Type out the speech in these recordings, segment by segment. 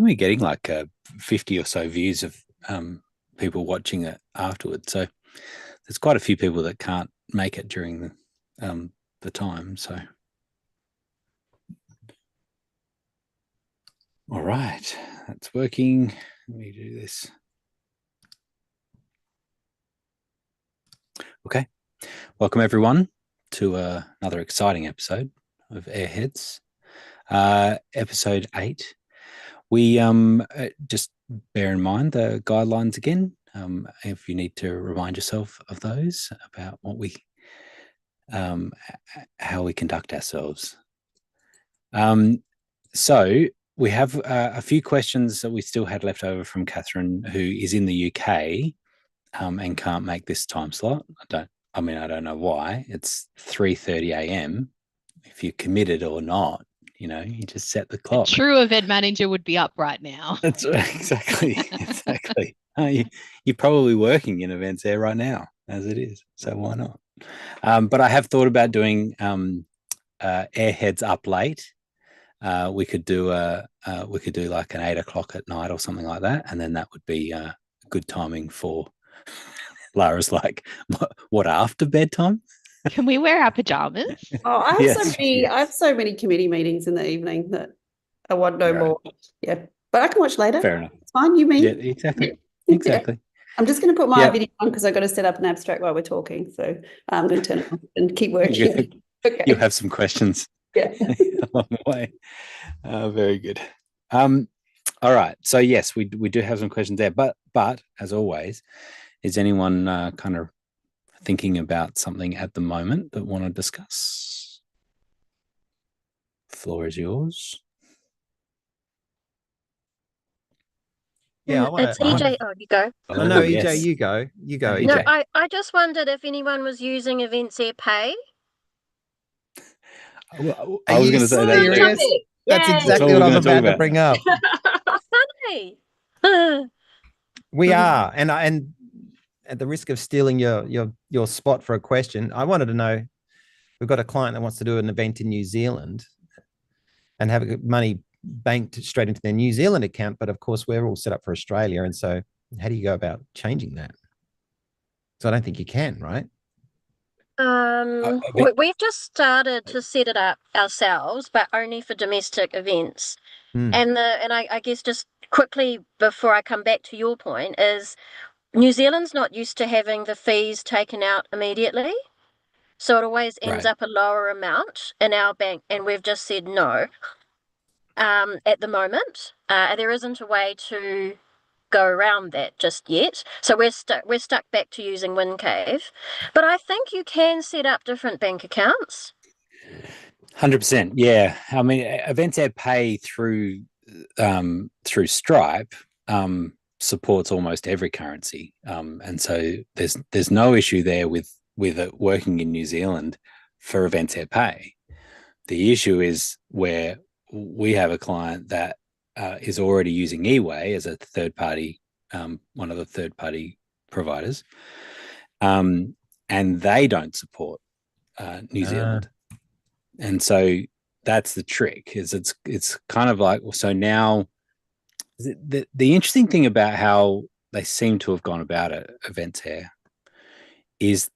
we're getting like 50 or so views of people watching it afterwards. So there's quite a few people that can't make it during the time. So, all right, that's working. Let me do this. Okay, welcome everyone to another exciting episode of Airheads, episode 8. We just bear in mind the guidelines again. If you need to remind yourself of those about what we, how we conduct ourselves. So we have a few questions that we still had left over from Catherine, who is in the UK and can't make this time slot. I don't know why. It's 3:30 a.m. If you're committed or not, you just set the clock. A true event manager would be up right now. That's exactly. You're probably working in EventsAir right now, as it is. So why not? But I have thought about doing Airheads up late. We could do like an 8 o'clock at night or something like that, and then that would be good timing for. Lara's like, what after bedtime? Can we wear our pajamas? Oh, I have so many committee meetings in the evening that I want no more. Yeah, but I can watch later. Fair enough. It's fine. You mean? Yeah, exactly. Exactly. I'm just going to put my video on because I've got to set up an abstract while we're talking. So I'm going to turn it on and keep working. Okay. You'll have some questions. Yeah. Along the way. Very good. All right. So yes, we do have some questions there, but as always, is anyone kind of thinking about something at the moment that want to discuss? Floor is yours. Yeah, it's EJ. Oh, you go. Oh, no, EJ, yes. You go. You go, EJ. No, I just wondered if anyone was using EventsAir Pay. Well, I was going to say that. That's exactly what I'm about to bring up. Funny. We are, and at the risk of stealing your spot for a question, I wanted to know, we've got a client that wants to do an event in New Zealand and have money banked straight into their New Zealand account, but of course we're all set up for Australia, and so how do you go about changing that? So I don't think you can, right? We've just started to set it up ourselves, but only for domestic events. And I guess just quickly before I come back to your point is New Zealand's not used to having the fees taken out immediately, so it always ends up a lower amount in our bank, and we've just said no. At the moment, there isn't a way to go around that just yet, so we're stuck back to using WinCave. But I think you can set up different bank accounts. 100%, yeah. I mean, EventsAir Pay through Stripe supports almost every currency, and so there's no issue there with it working in New Zealand for EventsAir Pay. The issue is where we have a client that is already using eWay as a third party, one of the third party providers, and they don't support New Zealand, and so that's the trick. Is it's kind of like, so now the interesting thing about how they seem to have gone about it, EventsAir, is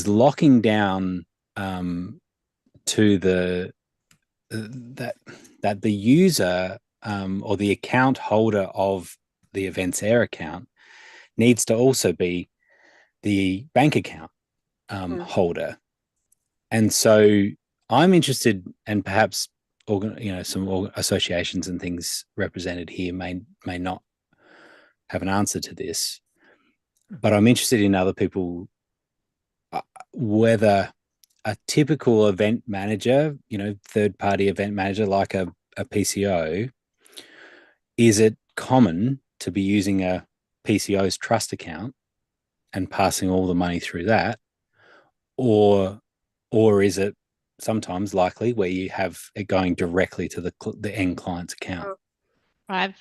locking down to the that the user or the account holder of the EventsAir account needs to also be the bank account holder. And so I'm interested, and perhaps some associations and things represented here may not have an answer to this, but I'm interested in other people, whether a typical event manager, third-party event manager like a PCO, is it common to be using a PCO's trust account and passing all the money through that, or is it sometimes likely where you have it going directly to the end client's account? I've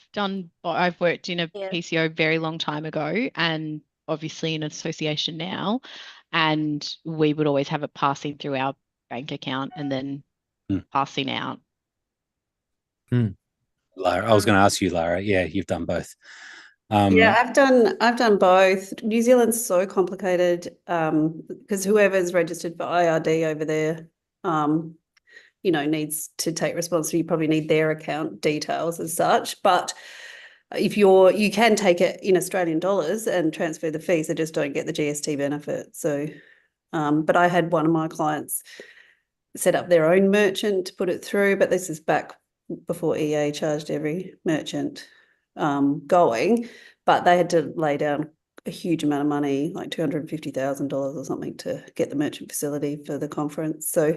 worked in a PCO a very long time ago, and obviously in an association now, and we would always have it passing through our bank account and then passing out. Lara. I was going to ask you, Lara. Yeah, you've done both. Yeah, I've done both. New Zealand's so complicated because whoever's registered for IRD over there, needs to take responsibility. You probably need their account details as such. But if you can take it in Australian dollars and transfer the fees, they just don't get the GST benefit. So, but I had one of my clients set up their own merchant to put it through, but this is back before EA charged every merchant going, but they had to lay down a huge amount of money, like $250,000 or something, to get the merchant facility for the conference. So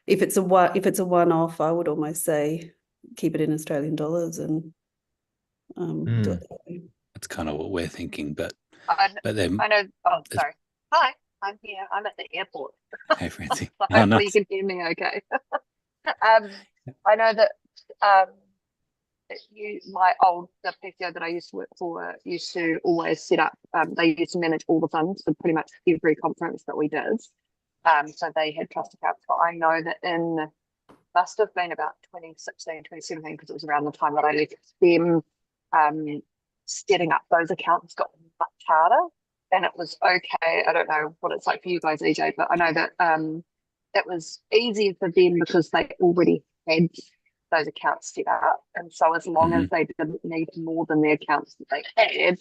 if it's a one-off, I would almost say keep it in Australian dollars and do it that way. That's kind of what we're thinking, but then I know. Oh, sorry. Hi, I'm here. I'm at the airport. Hey, Francie. So hopefully you can hear me okay. I know that the PCO that I used to work for used to always set up. They used to manage all the funds for pretty much every conference that we did. So they had trust accounts. But I know that must have been about 2016, 2017, because it was around the time that I left them. Setting up those accounts got much harder, and it was okay. I don't know what it's like for you guys, EJ, but I know that it was easier for them because they already had those accounts set up, and so as long as they didn't need more than the accounts that they had,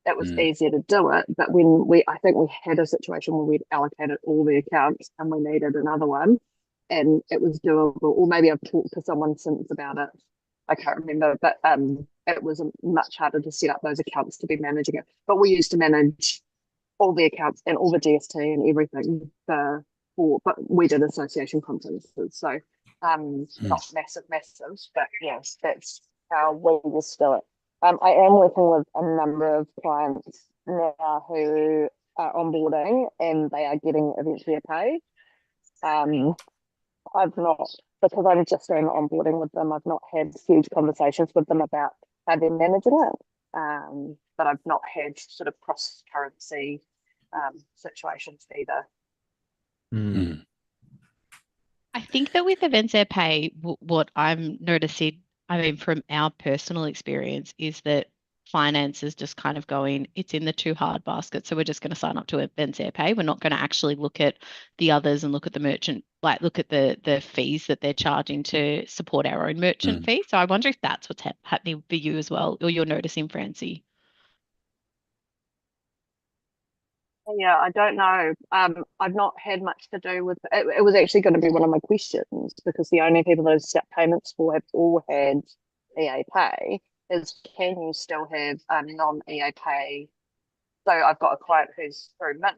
it was easier to do it. But when I think we had a situation where we'd allocated all the accounts and we needed another one, and it was doable, or maybe I've talked to someone since about it. I can't remember, but it was much harder to set up those accounts to be managing it. But we used to manage all the accounts and all the GST and everything but we did association conferences. So not massive, but yes, that's how we used to do it. I am working with a number of clients now who are onboarding and they are getting EventsAir Pay. I've not, because I'm just doing the onboarding with them, I've not had huge conversations with them about how they're managing it. But I've not had sort of cross-currency situations either. I think that with EventsAir Pay, what I'm noticing, I mean, from our personal experience, is that finance is just kind of going, it's in the too hard basket. So we're just going to sign up to EventsAir Pay. We're not going to actually look at the others and look at the merchant, like look at the fees that they're charging to support our own merchant fee. So I wonder if that's what's happening for you as well, or you're noticing, Francie. Yeah, I don't know. I've not had much to do with it. It was actually going to be one of my questions, because the only people those set payments for have all had EA Pay. Is can you still have non-EA Pay? So I've got a client who's through Mint,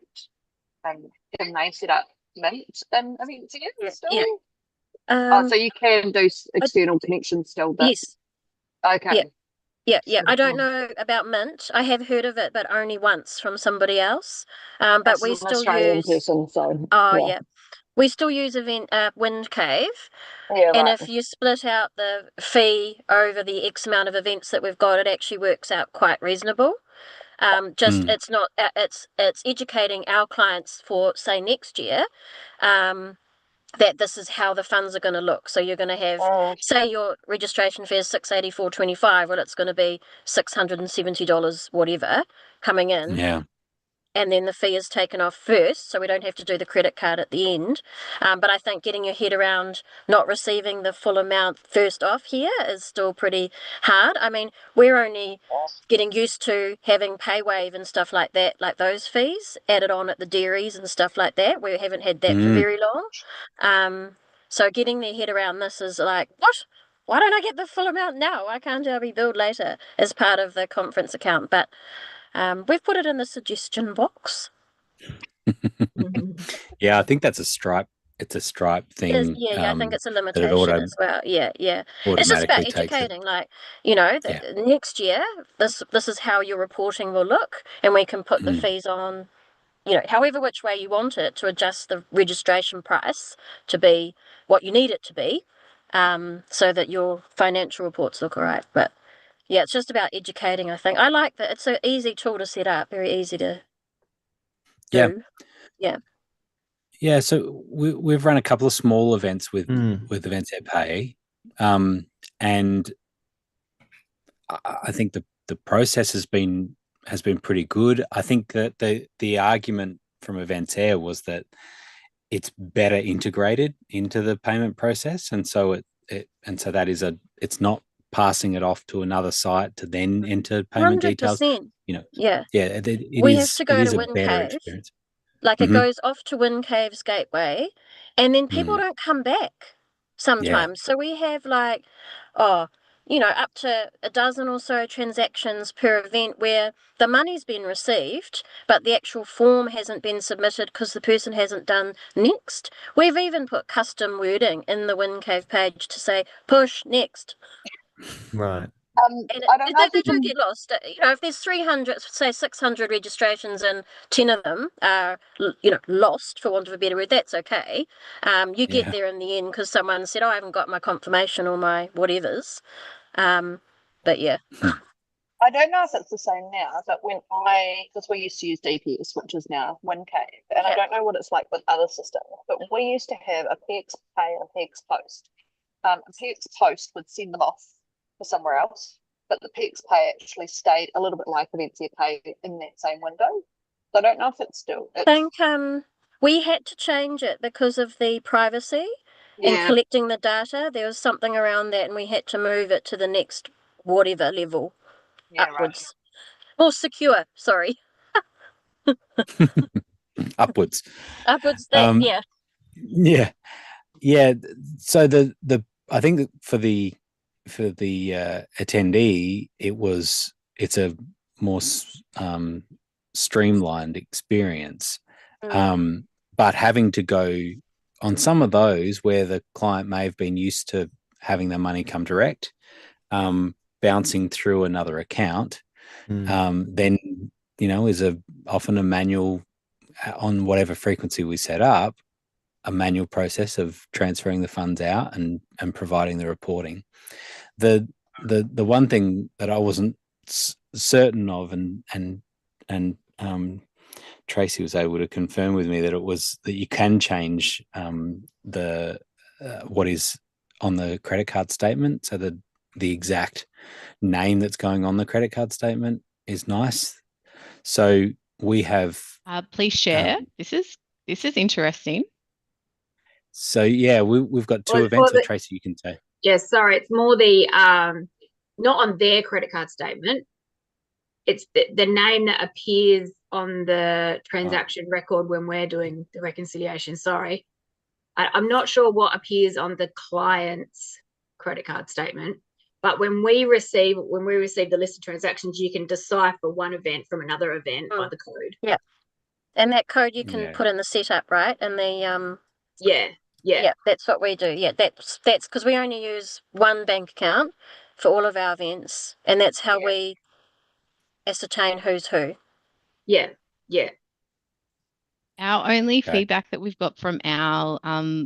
and can they set up Mint and EventsAir still? Yeah. So you can do external connections still. But... Yes. Okay. Yeah. I don't know about Mint. I have heard of it, but only once from somebody else. But we still use person, so yeah. We still use Wind Cave. Yeah, and right. if you split out the fee over the X amount of events that we've got, it actually works out quite reasonable. It's not. It's educating our clients for, say, next year. That this is how the funds are going to look. So you're going to have, say, your registration fee is $684.25. Well, it's going to be $670, whatever, coming in. Yeah. And then the fee is taken off first, so we don't have to do the credit card at the end. But I think getting your head around not receiving the full amount first off here is still pretty hard. I mean, we're only getting used to having PayWave and stuff like that, like those fees added on at the dairies and stuff like that. We haven't had that for very long. So getting their head around this is like, what? Why don't I get the full amount now? Why can't I be billed later as part of the conference account? But we've put it in the suggestion box. Yeah, I think that's a Stripe. It's a Stripe thing. I think it's a limitation as well. Yeah. It's just about educating, next year, this is how your reporting will look, and we can put the fees on, however which way you want it, to adjust the registration price to be what you need it to be, so that your financial reports look all right. But yeah, it's just about educating, I think. I like that. It's an easy tool to set up, very easy to do. Yeah, so we've run a couple of small events with EventsAir Pay, and I think the process has been pretty good. I think that the argument from EventsAir was that it's better integrated into the payment process, and so that is it's not passing it off to another site to then enter payment details. 100%. Yeah, We have to go it is to a better WinCave. experience. Like it goes off to WinCave's gateway, and then people don't come back sometimes. So we have like, up to a dozen or so transactions per event where the money's been received, but the actual form hasn't been submitted because the person hasn't done next. We've even put custom wording in the WinCave page to say, push next. Right. And I don't know they do get lost. If there's 300, say 600 registrations and 10 of them are, lost, for want of a better word, that's okay. You get there in the end because someone said, I haven't got my confirmation or my whatevers. But yeah. I don't know if it's the same now, but because we used to use DPS, which is now WinCave, and I don't know what it's like with other systems, but we used to have a PX Pay and a PX Post. A PX Post would send them off for somewhere else, but the PX Pay actually stayed a little bit like EventsAir Pay in that same window. So I don't know if it's still. I think we had to change it because of the privacy and collecting the data. There was something around that, and we had to move it to the next whatever level upwards. Right. More secure, sorry. Upwards. Upwards, Yeah. So I think that for the attendee, it's a more streamlined experience. But having to go on some of those where the client may have been used to having their money come direct, bouncing through another account, then is often a manual on whatever frequency we set up, a manual process of transferring the funds out and providing the reporting. The one thing that I wasn't certain of, and Tracy was able to confirm with me that you can change what is on the credit card statement, so the exact name that's going on the credit card statement is nice. So we have. Please share. This is interesting. So yeah, we've got two events. So Tracy, you can say. Yeah, sorry, it's more the not on their credit card statement. It's the name that appears on the transaction record when we're doing the reconciliation. Sorry, I'm not sure what appears on the client's credit card statement, but when we receive the list of transactions, you can decipher one event from another event by the code. Yeah, and that code you can put in the setup, right? And the Yeah, that's what we do. Yeah, that's because we only use one bank account for all of our events, and that's how we ascertain who's who. Yeah. Our only feedback that we've got from our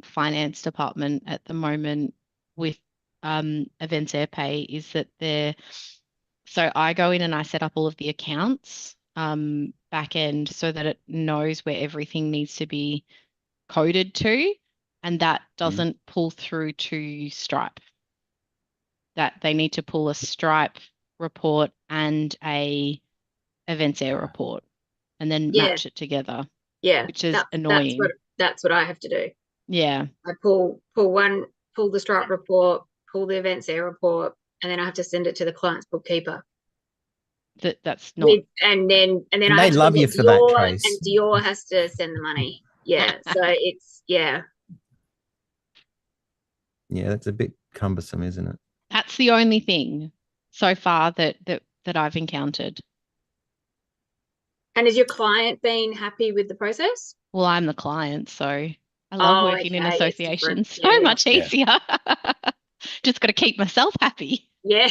finance department at the moment with EventsAir Pay is that so I go in and I set up all of the accounts back end so that it knows where everything needs to be coded to, and that doesn't pull through to Stripe. That they need to pull a Stripe report and a EventsAir report and then match it together. Yeah, which is annoying. That's what I have to do. Yeah, I pull the Stripe report, pull the EventsAir report, and then I have to send it to the client's bookkeeper. That's not. And then they love you for that, Trace. And Dior has to send the money. Yeah, so it's Yeah, that's a bit cumbersome, isn't it? That's the only thing so far that I've encountered. And has your client been happy with the process? Well, I'm the client, so I love working in associations. So much easier. Just got to keep myself happy. Yeah.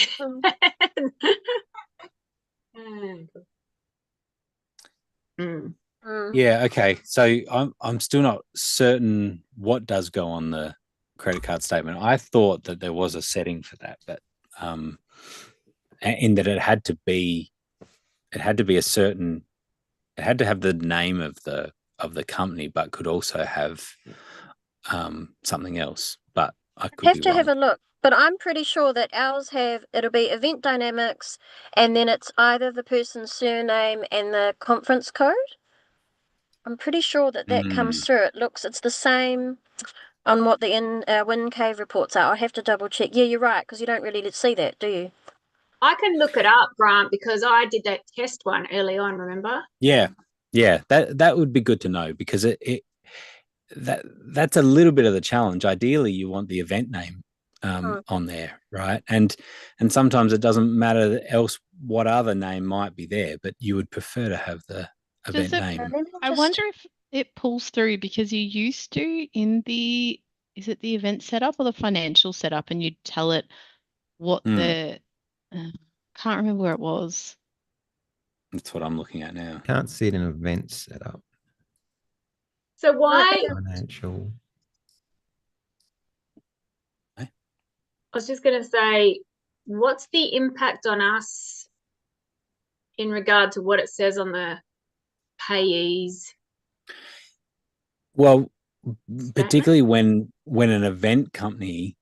Yeah. Okay. So I'm still not certain what does go on the credit card statement. I thought that there was a setting for that, but in that it had to be a certain. It had to have the name of the company, but could also have something else. But I could have a look. But I'm pretty sure that ours it'll be event dynamics, and then it's either the person's surname and the conference code. I'm pretty sure that comes through. It's the same on what the Wind Cave reports are. I'll have to double check. Yeah, you're right, because you don't really see that, do you? I can look it up, Grant, because I did that test one early on, remember? Yeah. That would be good to know, because that's a little bit of the challenge. Ideally, you want the event name on there, right? And sometimes it doesn't matter else what other name might be there, but you would prefer to have the event name. I wonder if it pulls through, because you used to in the, is it the event setup or the financial setup, and you'd tell it what the, can't remember where it was. That's what I'm looking at now. Can't see it in event setup. So why? Financial. I was just going to say, what's the impact on us in regard to what it says on the payees? Well, particularly when an event company's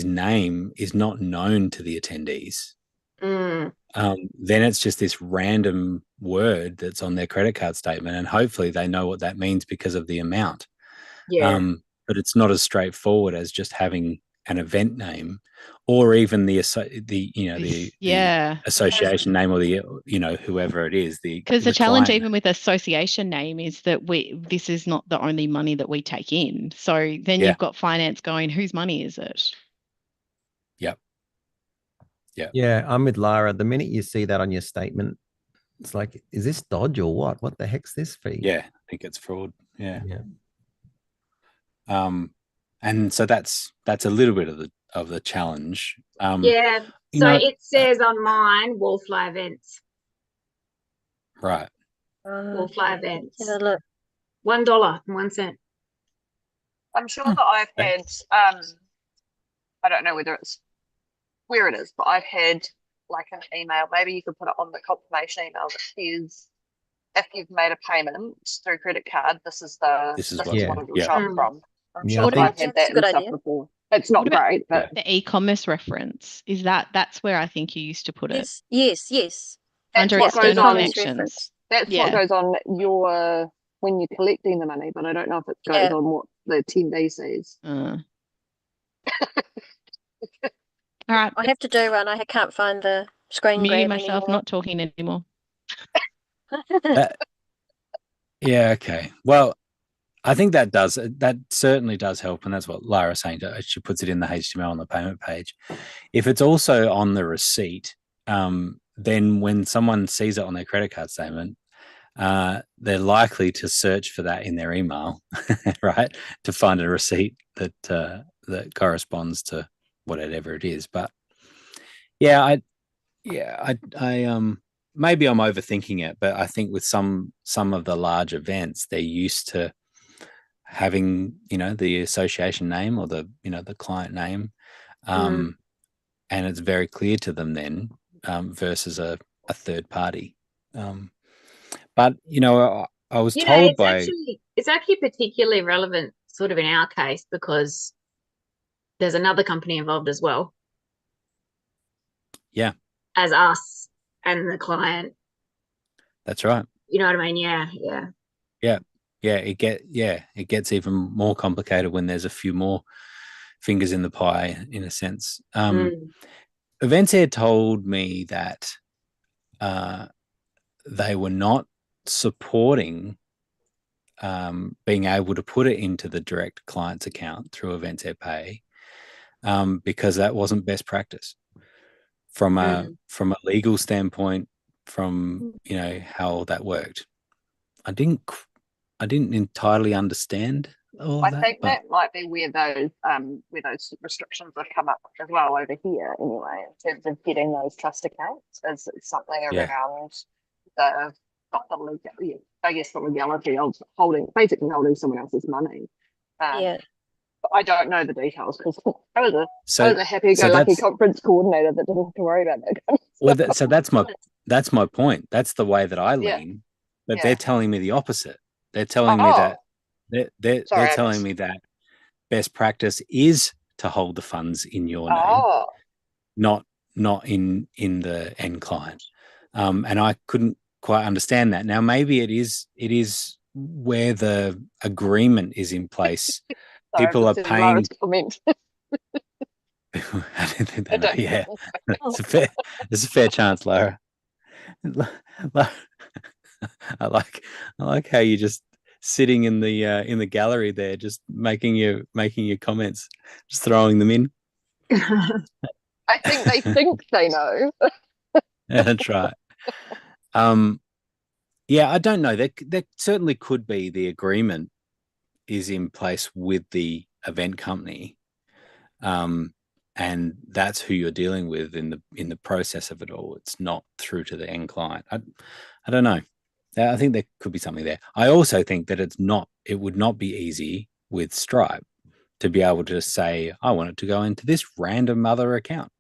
name is not known to the attendees, then it's just this random word that's on their credit card statement, and hopefully they know what that means because of the amount. But it's not as straightforward as just having an event name, or even the association name, or the whoever it is. Because the challenge even with association name is that this is not the only money that we take in. So then you've got finance going, whose money is it? Yeah, I'm with Lara. The minute you see that on your statement, it's like, is this dodge or what? What the heck's this fee? Yeah, I think it's fraud. Yeah. And so that's a little bit of the challenge. So it says on mine, Wallfly events. Right. Wallfly events. $1.01. I'm sure that I've had I don't know where it is, but I've had like an email, maybe you could put it on the confirmation email, that says, if you've made a payment through credit card, this is what it will show up from. I'm sure I've had that and stuff before. It's not great, but the e-commerce reference, is that's where I think you used to put it. Yes. Under external connections. That's what goes on when you're collecting the money, but I don't know if it goes on what the 10-day says. All right. I have to do one. I can't find the screen grab myself, anymore. not talking anymore. Okay. Well, I think that certainly does help, and that's what Lara's saying. She puts it in the HTML on the payment page. If it's also on the receipt, then when someone sees it on their credit card statement, they're likely to search for that in their email, right, to find a receipt that corresponds to whatever it is. But I maybe I'm overthinking it, but I think with some of the large events, they're used to having the association name or the client name, and it's very clear to them then, versus a third party. But I was told it's actually particularly relevant sort of in our case, because there's another company involved as well. Yeah. As us and the client. That's right. You know what I mean? Yeah. It gets even more complicated when there's a few more fingers in the pie, in a sense. EventsAir told me that they were not supporting being able to put it into the direct client's account through EventsAir Pay, because that wasn't best practice from a legal standpoint, from how that worked. I didn't entirely understand all I that. think that might be where those restrictions have come up as well over here, anyway, in terms of getting those trust accounts, is something around the legality of basically holding someone else's money. I don't know the details, because I was a happy-go-lucky conference coordinator that didn't have to worry about that kind of stuff. That's my point. That's the way that I lean, but they're telling me the opposite. They're telling me that they're telling me that best practice is to hold the funds in your name, Oh, not in the end client. And I couldn't quite understand that. Now maybe it is where the agreement is in place. sorry, People are this is paying. Laura's comment. I didn't think I that. don't Yeah, know. it's a fair chance, Laura. I like how you just sitting in the gallery there, just making your comments, just throwing them in. I think they think they know. Yeah, that's right. Yeah, I don't know. There certainly could be the agreement is in place with the event company, and that's who you're dealing with in the process of it all. It's not through to the end client. I don't know. I think there could be something there. I also think that it would not be easy with Stripe to be able to say, I want it to go into this random other account.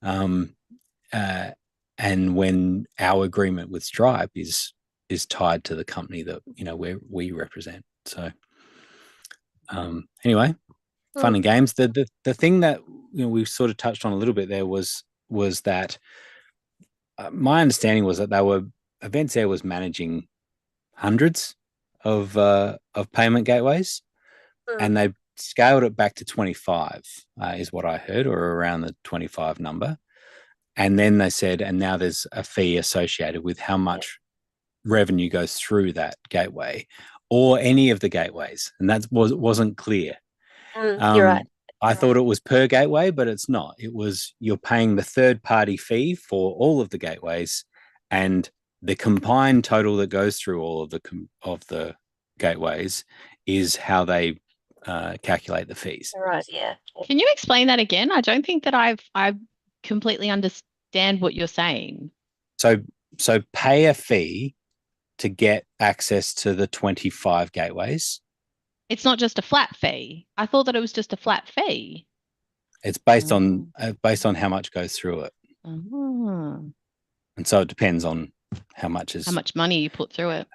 And when our agreement with Stripe is tied to the company that, where we represent. So anyway, fun and games. The thing that we sort of touched on a little bit there was that my understanding was that EventsAir was managing hundreds of payment gateways, and they scaled it back to 25 is what I heard, or around the 25 number. And then they said, and now there's a fee associated with how much revenue goes through that gateway or any of the gateways, and that wasn't clear. You're right. I thought it was per gateway, but it's not. It was you're paying the third-party fee for all of the gateways, and the combined total that goes through all of the gateways is how they calculate the fees. Right. Yeah. Can you explain that again? I don't think that I completely understand what you're saying. So pay a fee to get access to the 25 gateways. It's not just a flat fee. I thought that it was just a flat fee. It's based on how much goes through it. Oh. And so it depends on how much money you put through it.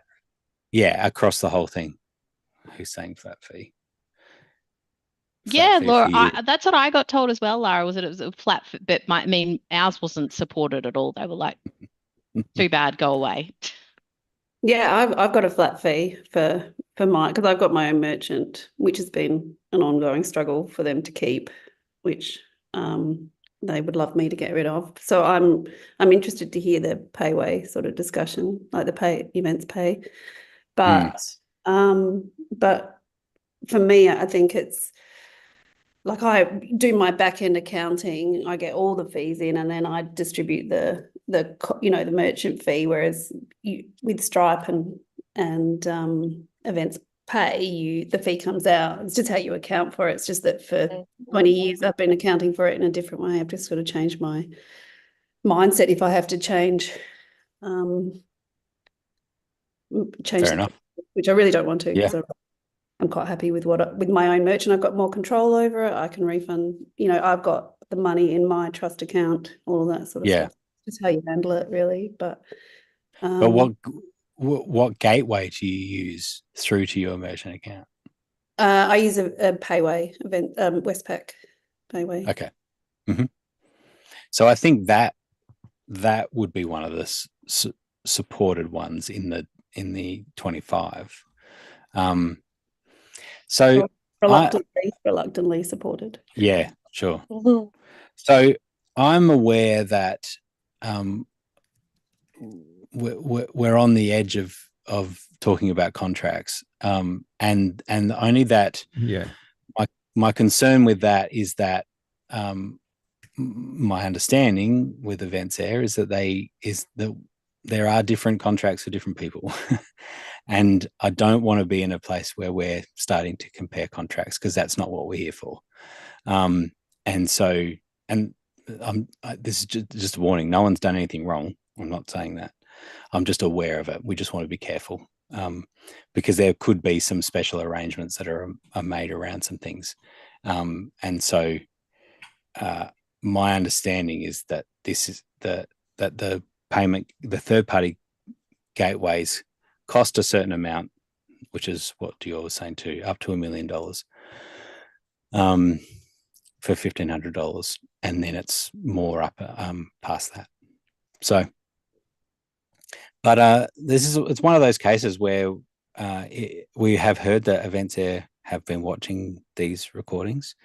Yeah, across the whole thing. Who's saying flat fee? Yeah, Laura, that's what I got told as well, Lara, was that it was a flat fee, but ours wasn't supported at all. They were like, too bad, go away. Yeah, I've got a flat fee for mine, because I've got my own merchant, which has been an ongoing struggle for them to keep, which they would love me to get rid of. So I'm interested to hear the payway sort of discussion, like the events pay. But for me, I think it's like I do my back end accounting, I get all the fees in, and then I distribute the merchant fee. Whereas with Stripe and Events Pay, the fee comes out. It's just how you account for it. It's just that for 20 years I've been accounting for it in a different way. I've just got to change my mindset if I have to change. Fair enough. Which I really don't want to. Yeah. I'm quite happy with with my own merchant. I've got more control over it. I can refund, I've got the money in my trust account, all of that sort of stuff. Just how you handle it, really. But what gateway do you use through to your merchant account? I use a payway event, Westpac payway. Okay. Mm-hmm. So I think that would be one of the supported ones in the 25. So reluctantly supported. Yeah, sure. So I'm aware that we're on the edge of talking about contracts, and only that. Yeah. My concern with that is that my understanding with EventsAir is that there are different contracts for different people. And I don't want to be in a place where we're starting to compare contracts, because that's not what we're here for. This is just a warning. No one's done anything wrong. I'm not saying that. I'm just aware of it. We just want to be careful, because there could be some special arrangements that are made around some things. And so my understanding is that this is that the payment, the third-party gateways cost a certain amount, which is what Dior was saying too, up to $1 million. for $1,500, and then it's more up past that. So, but it's one of those cases where we have heard that EventsAir have been watching these recordings,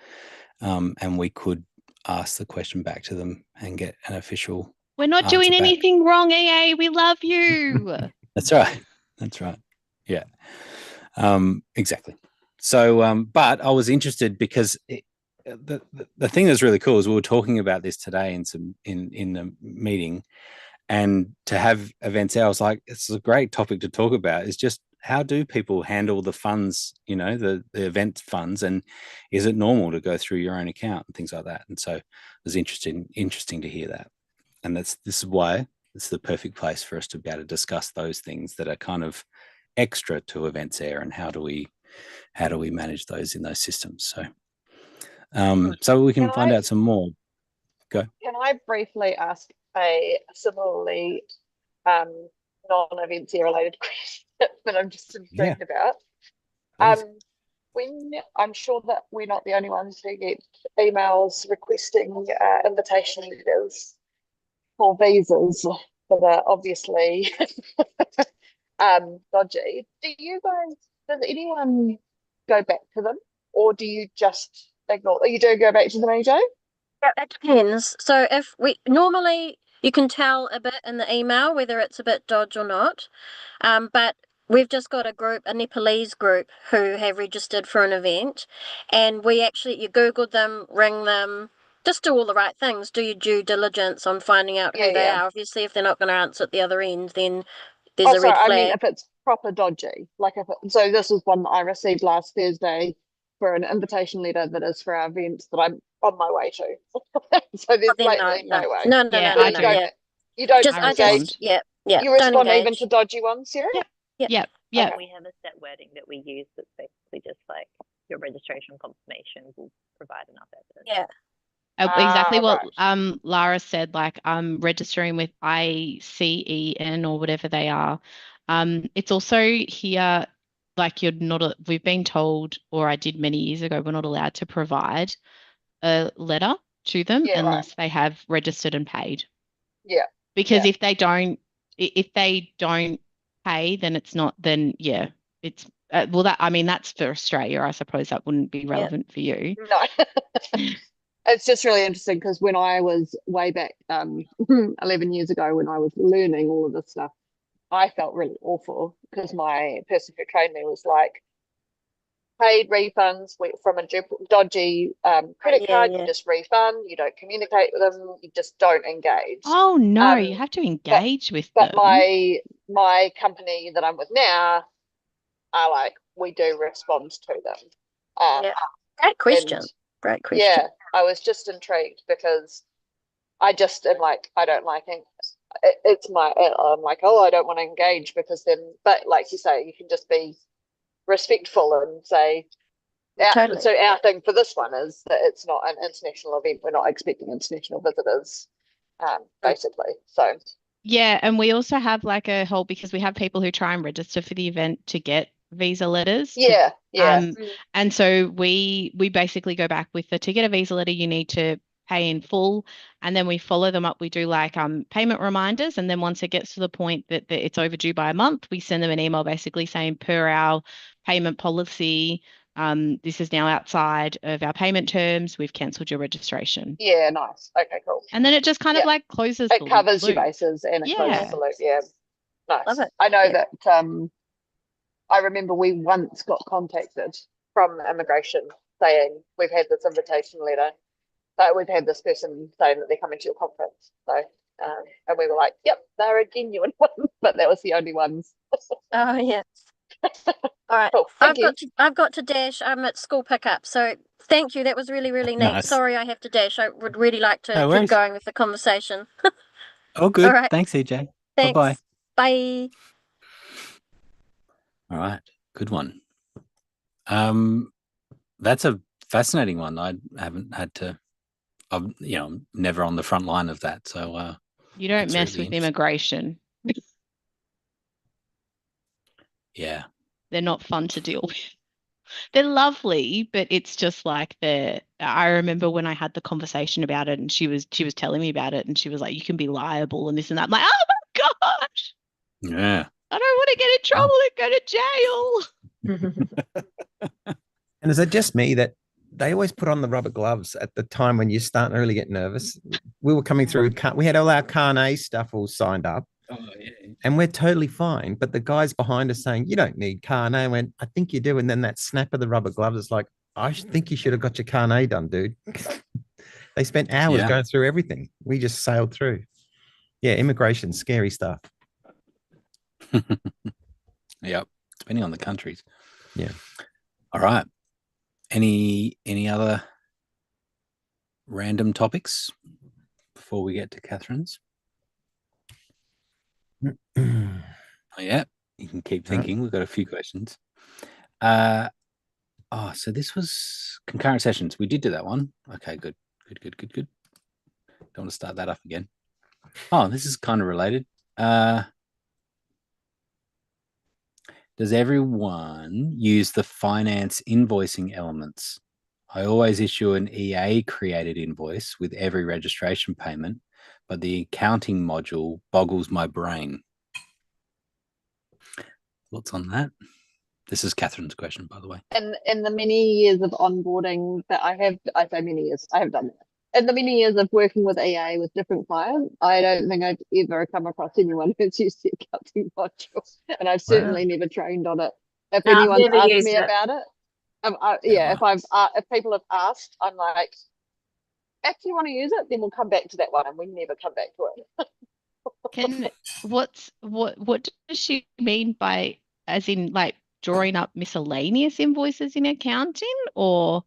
and we could ask the question back to them and get an official. We're not doing back. anything wrong, EA. We love you. That's right. That's right. Yeah. Exactly. So, but I was interested because the thing that's really cool is we were talking about this today in the meeting, and to have EventsAir, I was like, it's a great topic to talk about. Is just how do people handle the funds, the event funds, and is it normal to go through your own account and things like that? And so it was interesting to hear that. And this is why it's the perfect place for us to be able to discuss those things that are kind of extra to EventsAir, and how do we manage those in those systems. So we can find out some more. Go. Can I briefly ask a similarly non-EventsAir related question that I'm just intrigued about? When I'm sure that we're not the only ones who get emails requesting invitation letters for visas that are obviously dodgy. Does anyone go back to them, or do you just ignore? You do go back to them, AJ? It depends. So if we normally, you can tell a bit in the email whether it's a bit dodge or not, but we've just got a Nepalese group who have registered for an event, and you Googled them, ring them, just do all the right things, do your due diligence on finding out who they are. Obviously, if they're not going to answer at the other end, then there's a red flag. I mean, if it's proper dodgy, so this is one that I received last Thursday for an invitation letter that is for our events that I'm on my way to. So there's blatantly no way. No. You don't just engage. Yeah. You respond even to dodgy ones, Sarah? Yep. Okay. We have a set wording that we use that's basically just like your registration confirmation will provide enough evidence. Yeah. Exactly what Lara said, like registering with ICEN or whatever they are. It's also here, like we've been told, or I did many years ago, we're not allowed to provide a letter to them unless they have registered and paid. Yeah. Because if they don't pay, then it's not, it's that's for Australia. I suppose that wouldn't be relevant for you. No. It's just really interesting because when I was way back 11 years ago, when I was learning all of this stuff, I felt really awful because my person who trained me was like, paid refunds from a dodgy credit card, you just refund, you don't communicate with them, you just don't engage. Oh no, you have to engage with them. But my company that I'm with now are like, we do respond to them. Great question. Great question. Yeah, I was just intrigued because I just am like, I don't like it. I'm like, I don't want to engage because then, but like you say, you can just be respectful and say, Totally. So our thing for this one is that it's not an international event. We're not expecting international visitors, basically. So yeah, and we also have like a whole, because we have people who try and register for the event to get visa letters. And so we basically go back with to get a visa letter, you need to pay in full, and then we follow them up. We do like payment reminders, and then once it gets to the point that it's overdue by a month, we send them an email basically saying, per our payment policy, this is now outside of our payment terms, we've cancelled your registration. Yeah, nice. Okay, cool. And then it just kind of like closes it covers your bases and it closes the loop. Yeah, nice. Love it. I know that I remember we once got contacted from immigration saying, we've had this invitation letter, we've had this person saying that they're coming to your conference. So, and we were like, yep, they're a genuine one, but that was the only ones. Oh, yeah. All right. Cool. I've got to dash. I'm at school pickup. So thank you. That was really, really neat. Nice. Sorry, I have to dash. I would really like to keep going with the conversation. Oh, good. All right. Thanks, EJ. Thanks. Bye-bye. Bye. All right. Good one. That's a fascinating one. I haven't had to, I'm never on the front line of that. So you don't mess with immigration. Yeah. They're not fun to deal with. They're lovely, but it's just like they're I remember when I had the conversation about it, and she was telling me about it, and she was like, you can be liable and this and that. I'm like, oh my gosh, Yeah. I don't want to get in trouble and go to jail. And is it just me that they always put on the rubber gloves at the time when you're starting to really get nervous? We were coming through, we had all our Carnet stuff all signed up. Oh, yeah. And we're totally fine. But the guys behind us saying, you don't need Carnet. I went, I think you do. And then that snap of the rubber gloves, it's like, I think you should have got your Carnet done, dude. They spent hours going through everything. We just sailed through. Yeah, immigration, scary stuff. Yep. Depending on the countries. Yeah. All right. Any other random topics before we get to Catherine's? Oh, yeah, you can keep thinking. We've got a few questions. So this was concurrent sessions. We did do that one. Okay, good. Don't want to start that up again. Oh, this is kind of related. Does everyone use the finance invoicing elements? I always issue an EA created invoice with every registration payment, but the accounting module boggles my brain. Thoughts on that? This is Catherine's question, by the way. In the many years of onboarding that I say many years, I have done that. In the many years of working with EA with different clients, I don't think I've ever come across anyone who's used the accounting module, and I've certainly never trained on it. If anyone's asked me about it, if people have asked, I'm like, if you want to use it, then we'll come back to that one, and we never come back to it. What does she mean by, as in like drawing up miscellaneous invoices in accounting, or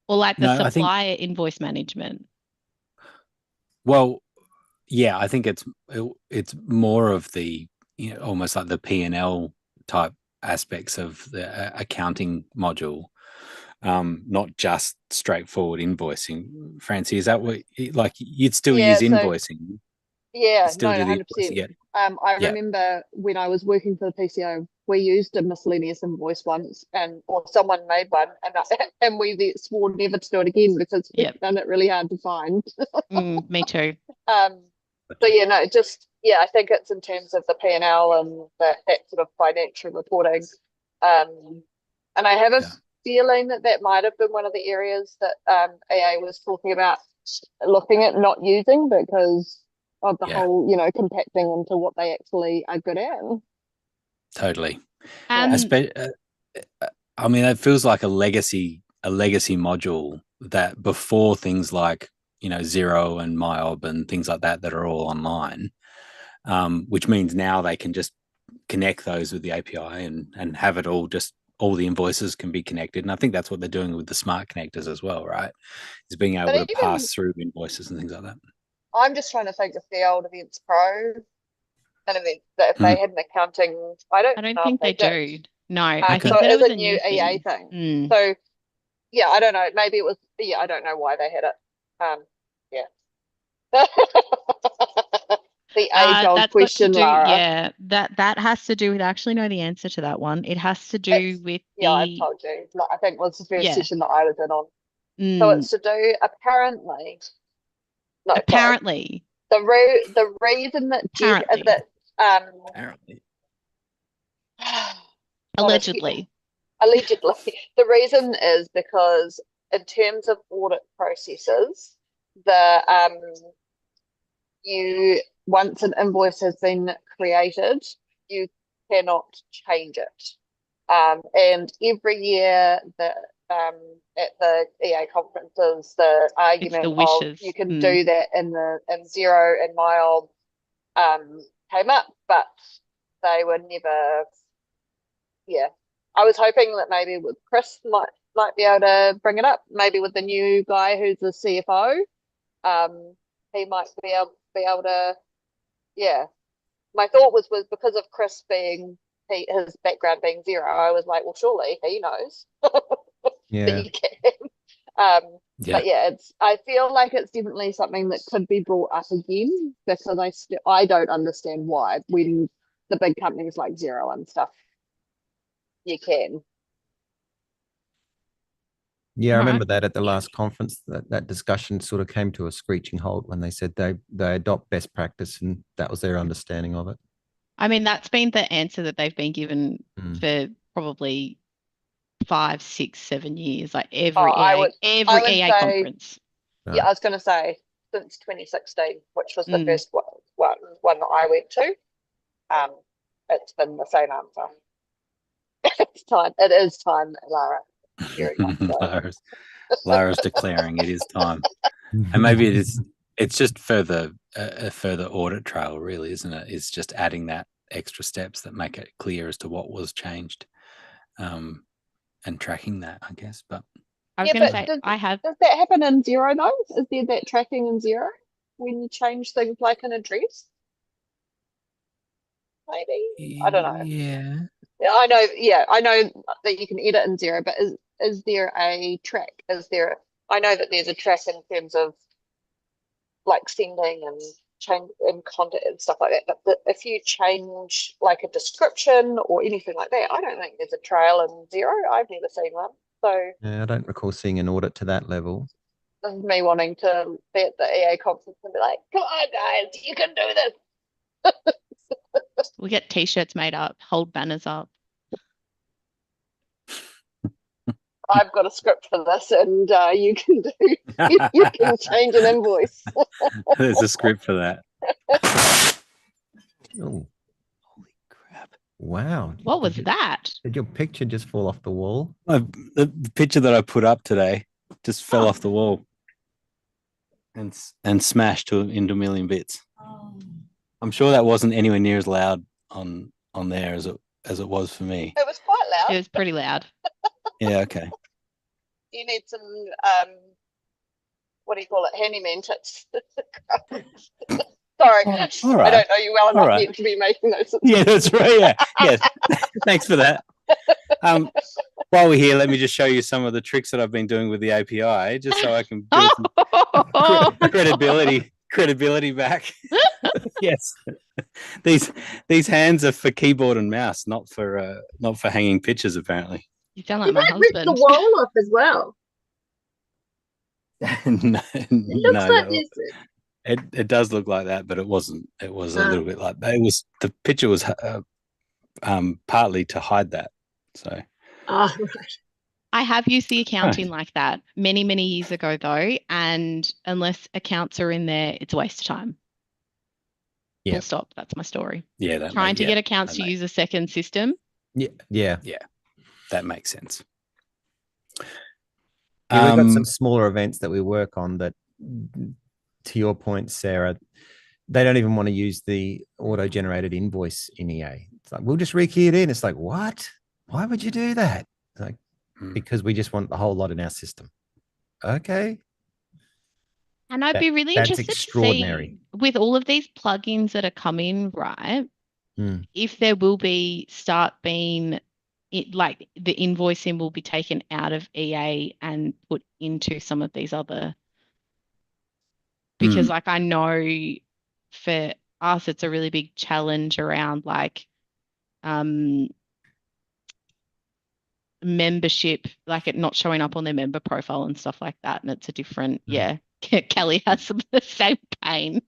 like the supplier invoice management? Well, yeah, I think it's more of the, almost like the P&L type aspects of the accounting module, not just straightforward invoicing. Francie, is that what, like, you'd still use invoicing? Yeah, still no, do the 100%. I remember when I was working for the PCO, we used a miscellaneous invoice once, or someone made one, and we swore never to do it again because we found it really hard to find. Me too. So yeah, no, I think it's in terms of the P&L and that sort of financial reporting. And I have a feeling that might have been one of the areas that AA was talking about looking at not using because of the whole, compacting into what they actually are good at. Totally. I mean, it feels like a legacy module that before things like, Xero and MyOb and things like that are all online, which means now they can just connect those with the API and have it all, just all the invoices can be connected. And I think that's what they're doing with the smart connectors as well, right? Is being able to pass through invoices and things like that. I'm just trying to think of the old Events Pro and Events that if they had an accounting, I don't think they do. No, I think so that it it was a new EA thing. Mm. So yeah, I don't know. Maybe it was. Yeah, I don't know why they had it. The age-old question, Lara. Yeah, that has to do with. I actually know the answer to that one. It has to do with I've told you. I think it was the first session that I was in on. So it's to do apparently. No, apparently. Sorry. The reason that apparently. Allegedly. The reason is because in terms of audit processes, once an invoice has been created, you cannot change it. And every year at the EA conferences, the argument of you can do that in Xero and MyOb came up, but they were never. Yeah, I was hoping that maybe with Chris might be able to bring it up. Maybe with the new guy who's the CFO, he might be able to. Yeah, my thought was because of Chris being his background being Xero, I was like, well, surely he knows that you can. But yeah, I feel like it's definitely something that could be brought up again because I don't understand why when the big companies like Xero and stuff you can. Yeah, I Right. remember that at the last conference, that discussion sort of came to a screeching halt when they said they adopt best practice, and that was their understanding of it. I mean, that's been the answer that they've been given for probably 5, 6, 7 years, like every EA conference. Right. Yeah, I was going to say since 2016, which was the first one that I went to. It's been the same answer. It's time. It is time, Lara. Very much so. Lara's declaring it is time, and maybe it's just a further audit trail, really, isn't it? It's just adding that extra steps that make it clear as to what was changed, and tracking that, I guess. But I was going to say, does that happen in Xero though? Is there that tracking in Xero when you change things like an address? Maybe, I don't know. Yeah, I know. Yeah, I know that you can edit in Xero, but is there a track? I know that there's a track in terms of like sending and change and content and stuff like that. But if you change like a description or anything like that, I don't think there's a trail in Xero. I've never seen one. So yeah, I don't recall seeing an audit to that level. This is me wanting to be at the EA conference and be like, "Come on, guys, you can do this." We'll get T-shirts made up, hold banners up. I've got a script for this, and you can you can change an invoice. There's a script for that. Oh, holy crap! Wow, what was that? Did your picture just fall off the wall? The picture that I put up today just fell off the wall and smashed into a million bits. I'm sure that wasn't anywhere near as loud on there as it was for me. It was quite loud. It was pretty loud. Yeah, okay. You need some what do you call it? Handyman tips. Sorry, all right. I don't know you well enough yet to be making those. Yeah, that's right. Yeah. Thanks for that. While we're here, let me just show you some of the tricks that I've been doing with the API, just so I can build some credibility back. Yes, these hands are for keyboard and mouse, not for hanging pictures. Apparently, you sound like you my might rip husband. the wall off as well. No, it looks like this. It does look like that, but it wasn't. It was a little bit like that. It was the picture was partly to hide that. So, right. I have used the accounting like that many, many years ago, though, and unless accounts are in there, it's a waste of time. Full stop. That's my story. Yeah, trying to get accounts to use a second system. Yeah, that makes sense. Yeah, we've got some smaller events that we work on that, to your point, Sarah, they don't even want to use the auto-generated invoice in EA. It's like, we'll just rekey it in. It's like, what? Why would you do that? It's like, because we just want the whole lot in our system. Okay. And I'd be really interested to see, with all of these plugins that are coming, right, if there will start being like the invoicing will be taken out of EA and put into some of these other, because like I know for us it's a really big challenge around like membership, like it not showing up on their member profile and stuff like that, and it's a different Kelly has the same pain.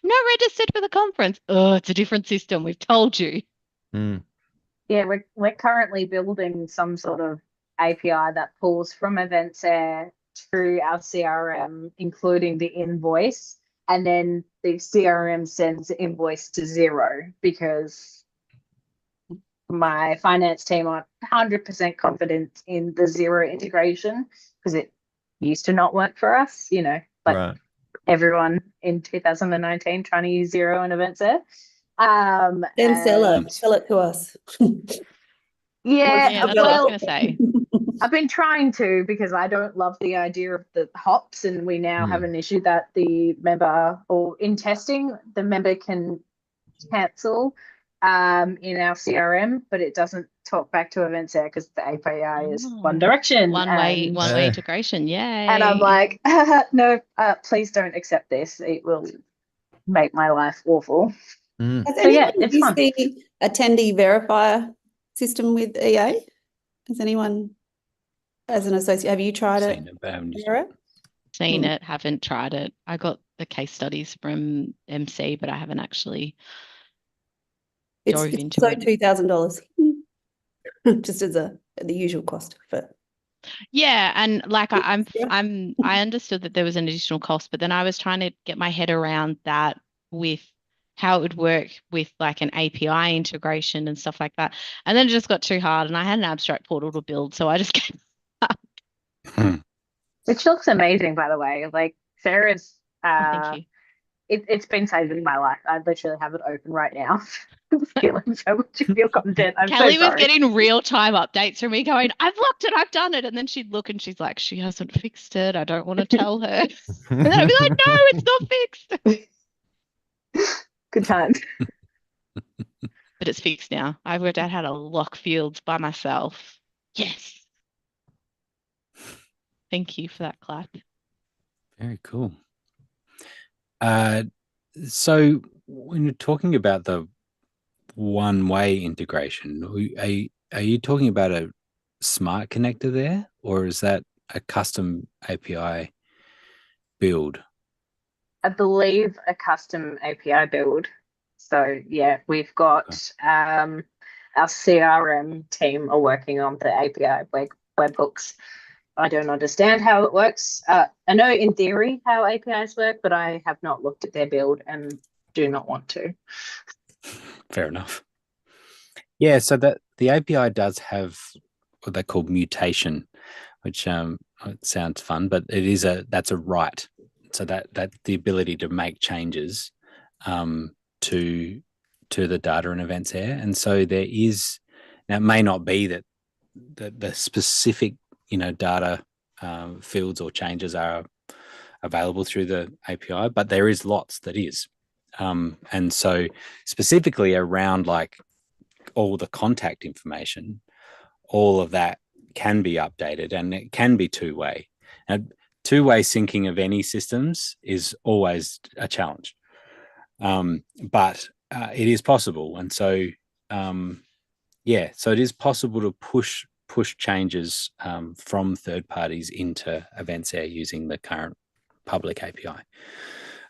Not registered for the conference. Oh, it's a different system, we've told you. Yeah, we're currently building some sort of API that pulls from EventsAir through our CRM, including the invoice, and then the CRM sends the invoice to Xero, because my finance team are 100% confident in the Xero integration, because it used to not work for us, like everyone in 2019 trying to use Xero and EventsAir. Then sell it to us. Yeah, that's what I was going to say. I've been trying to, because I don't love the idea of the hops, and we now have an issue that the member, or in testing, the member can cancel in our CRM, but it doesn't talk back to EventsAir because the API is one direction. One way integration. Yay. And I'm like, no, please don't accept this. It will make my life awful. Has anyone used the attendee verifier system with EA? Has anyone as an associate. Have you tried it, Seen it, but I haven't used it. Sarah? Seen it, haven't tried it. I got the case studies from MC, but I haven't actually dove into so it. $2,000, just as the usual cost. But yeah, and like I understood that there was an additional cost, but then I was trying to get my head around that with how it would work with like an API integration and stuff like that. And then it just got too hard, and I had an abstract portal to build, so I just gave up. Which looks amazing, by the way. Like Sarah's, Thank you. it's been saving my life. I literally have it open right now. Stealing so much of your content. I'm Kelly so was sorry. getting real-time updates from me going, I've looked it, I've done it. And then she'd look and she's like, she hasn't fixed it. I don't want to tell her. And then I'd be like, no, it's not fixed. Good times. But it's fixed now. I've worked out how to lock fields by myself. Yes. Thank you for that clap. Very cool. So when you're talking about the one-way integration, are you talking about a smart connector there, or is that a custom API build? I believe a custom API build. So yeah, we've got our CRM team are working on the API webhooks. I don't understand how it works. I know in theory how APIs work, but I have not looked at their build and do not want to. Fair enough. Yeah, so that the API does have what they call mutation, which it sounds fun, but that's a right. So that the ability to make changes to the data in EventsAir. And so there is, now it may not be that the specific data fields or changes are available through the API, but there is lots that is. And so specifically around like all the contact information, all of that can be updated, and it can be two-way. And two-way syncing of any systems is always a challenge, but it is possible. And so so it is possible to push changes from third parties into EventsAir using the current public API.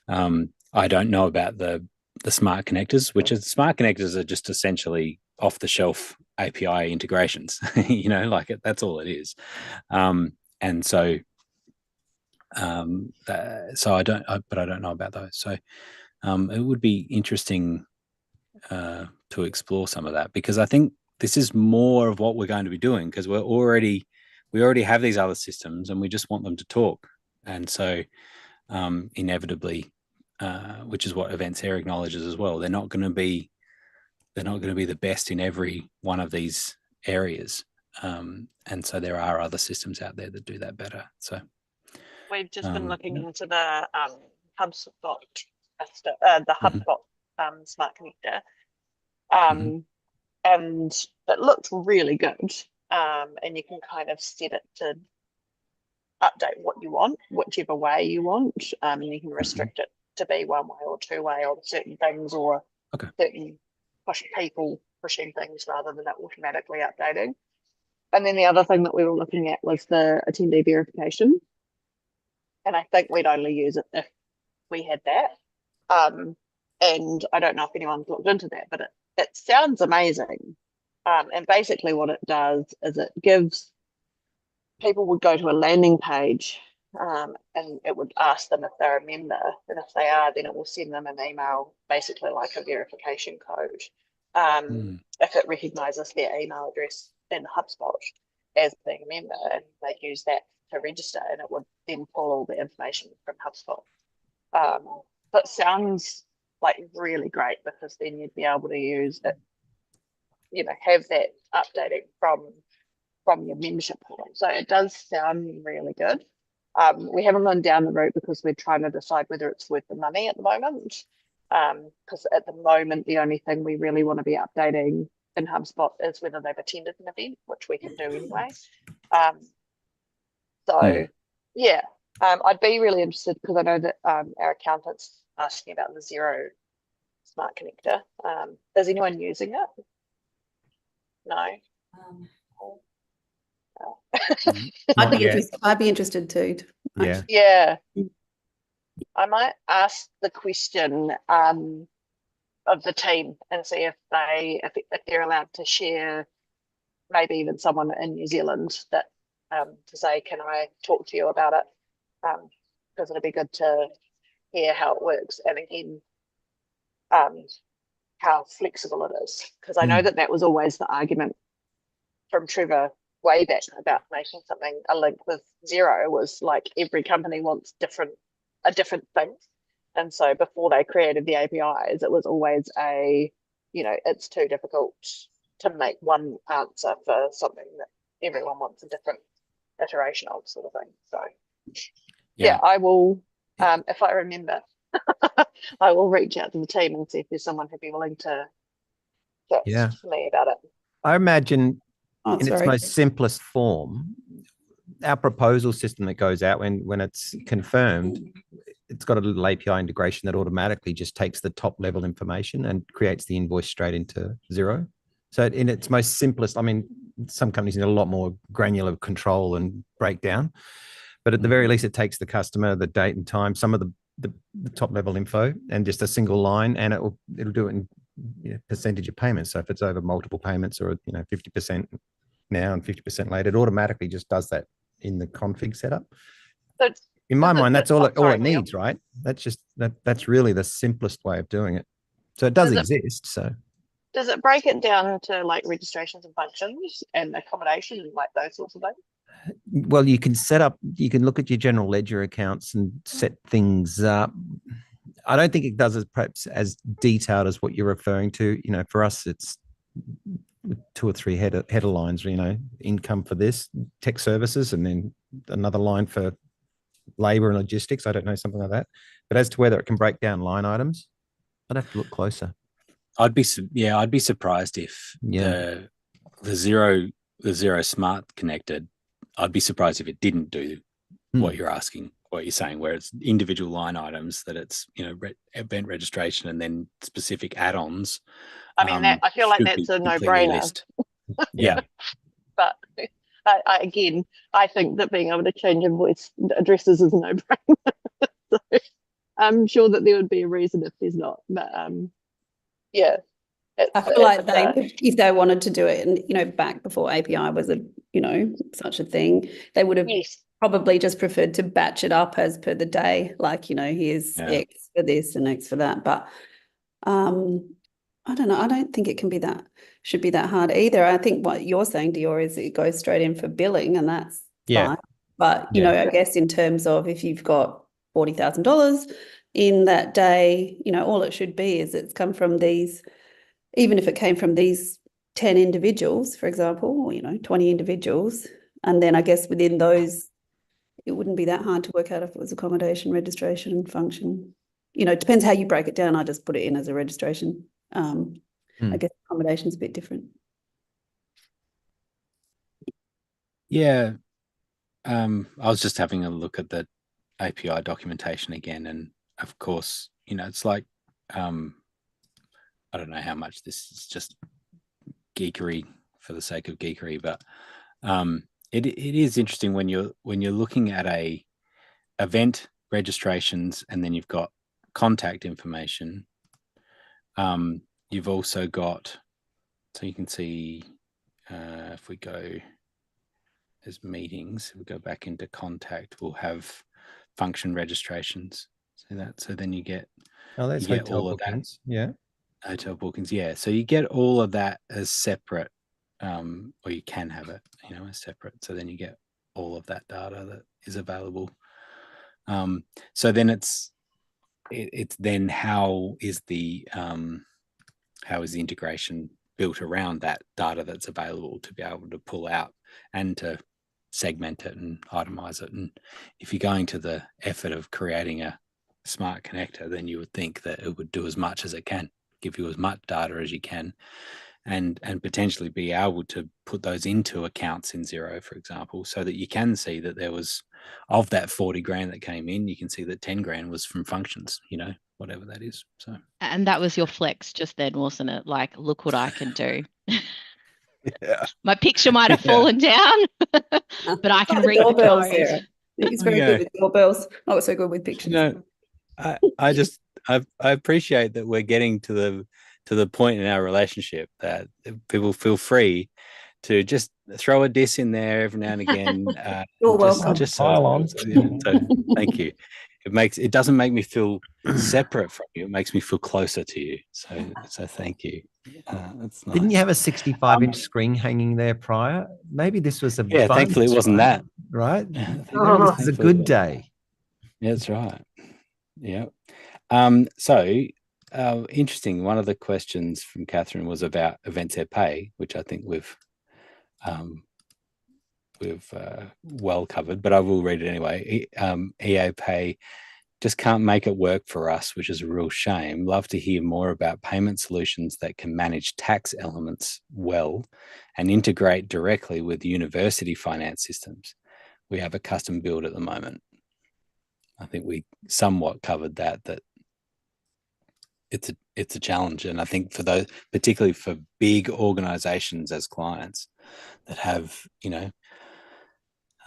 I don't know about the smart connectors, which is smart connectors are just essentially off-the-shelf API integrations, that's all it is. And so I don't know about those. So it would be interesting to explore some of that, because I think this is more of what we're going to be doing, because we already have these other systems and we just want them to talk. And so inevitably, which is what EventsAir acknowledges as well, they're not going to be the best in every one of these areas. And so there are other systems out there that do that better. So we've just been looking into the HubSpot, the HubSpot smart connector, and it looks really good. And you can kind of set it to update what you want, whichever way you want, and you can restrict it to be one way or two way, or certain things, or certain people pushing things rather than it automatically updating. And then the other thing that we were looking at was the attendee verification, and I think we'd only use it if we had that. And I don't know if anyone's looked into that, but it sounds amazing. And basically what it does is it gives people would go to a landing page, and it would ask them if they're a member, and if they are, then it will send them an email, basically like a verification code. If it recognises their email address in HubSpot as being a member, and they'd use that to register, and it would then pull all the information from HubSpot. So it sounds like really great, because then you'd be able to use it, have that updating from your membership portal. So it does sound really good. We haven't gone down the route because we're trying to decide whether it's worth the money at the moment. Because at the moment, the only thing we really want to be updating in HubSpot is whether they've attended an event, which we can do anyway. I'd be really interested, because I know that our accountant's asking about the Xero smart connector. Is anyone using it? No. Not yet. I'd be interested too. Yeah. Yeah. I might ask the question of the team and see if they're allowed to share, maybe even someone in New Zealand that to say, can I talk to you about it? Because it'd be good to hear how it works, and again, how flexible it is. Because I know that was always the argument from Trevor way back about making something a link with Xero, was like every company wants a different thing. And so before they created the APIs, it was always it's too difficult to make one answer for something that everyone wants a different iteration of, sort of thing. So yeah, I will, if I remember, I will reach out to the team and see if there's someone who'd be willing to chat to me about it. I imagine in its most simplest form, our proposal system that goes out when it's confirmed, it's got a little API integration that automatically just takes the top level information and creates the invoice straight into Xero. So in its most simplest, I mean, some companies need a lot more granular control and breakdown, but at the very least, it takes the customer, the date and time, some of the top level info, and just a single line, and it'll do it in percentage of payments. So if it's over multiple payments, or 50% now and 50% later, it automatically just does that in the config setup. So in my mind, that's all it needs, right? That's just that's really the simplest way of doing it. So it does exist. So does it break it down to like registrations and functions and accommodation and like those sorts of things? Well, you can look at your general ledger accounts and set things up. I don't think it does perhaps as detailed as what you're referring to. For us, it's 2 or 3 header lines, income for this, tech services, and then another line for labor and logistics. I don't know, something like that. But as to whether it can break down line items, I'd have to look closer. I'd be surprised if the Xero Smart connected. I'd be surprised if it didn't do what you're asking, what you're saying, where it's individual line items, that it's event registration and then specific add-ons. I mean, I feel like that's a no-brainer. Yeah. But I think that being able to change invoice addresses is a no-brainer. So I'm sure that there would be a reason if there's not. But yeah. I feel like if they wanted to do it, and back before API was such a thing, they would have probably just preferred to batch it up as per the day. Like, here's X for this and X for that. But I don't know. I don't think it should be that hard either. I think what you're saying, Dior, is it goes straight in for billing, and that's fine. But I guess in terms of if you've got $40,000 in that day, all it should be is it's come from these. Even if it came from these 10 individuals, for example, or 20 individuals, and then I guess within those, it wouldn't be that hard to work out if it was accommodation, registration, function. It depends how you break it down. I just put it in as a registration. I guess accommodation's a bit different. Yeah. I was just having a look at the API documentation again, and of course, it's like I don't know how much this is just geekery for the sake of geekery, but it is interesting when you're looking at a event registrations, and then you've got contact information. You've also got, so you can see if we go as meetings, we go back into contact, we'll have function registrations. So then you get that's hotel bookings. Hotel bookings, so you get all of that as separate, or you can have it, as separate. So then you get all of that data that is available. So then it's then how is the integration built around that data that's available to be able to pull out and to segment it and itemize it. And if you're going to the effort of creating a smart connector, then you would think that it would do as much as it can, give you as much data as you can, and potentially be able to put those into accounts in Xero, for example, so that you can see that there was, of that 40 grand that came in, you can see that 10 grand was from functions, whatever that is. So, and that was your flex just then, wasn't it? Like, look what I can do. Yeah. My picture might have fallen down, but I can read the doorbells, code. Sarah. He's very Yeah. good with doorbells. Not so good with pictures. I appreciate that we're getting to the point in our relationship that people feel free to just throw a diss in there every now and again. You're welcome. Just Pile on. so thank you. It doesn't make me feel separate from you. It makes me feel closer to you. So thank you. That's nice. Didn't you have a 65-inch screen hanging there prior? Maybe this was a thankfully it wasn't that. Right? Maybe This is a good day. Yeah, that's right. Yeah. Interesting. One of the questions from Catherine was about EventsAir Pay, which I think we've well covered, but I will read it anyway. EA Pay just can't make it work for us, which is a real shame. Love to hear more about payment solutions that can manage tax elements well and integrate directly with university finance systems. We have a custom build at the moment. I think we somewhat covered that it's a challenge. And I think for those, particularly for big organizations as clients that have,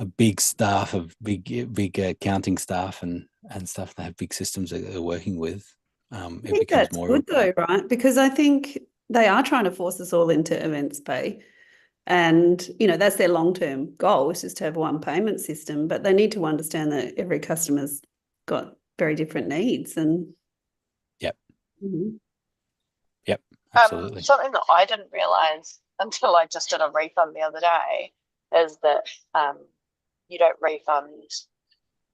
a big staff of big accounting staff and stuff, they have big systems that they're working with. I think that's good though, right? Because I think they are trying to force us all into Events Pay. And, that's their long-term goal, is just to have one payment system, but they need to understand that every customer's got very different needs. And Yep. Mm-hmm. Yep, absolutely. Something that I didn't realise until I just did a refund the other day is that you don't refund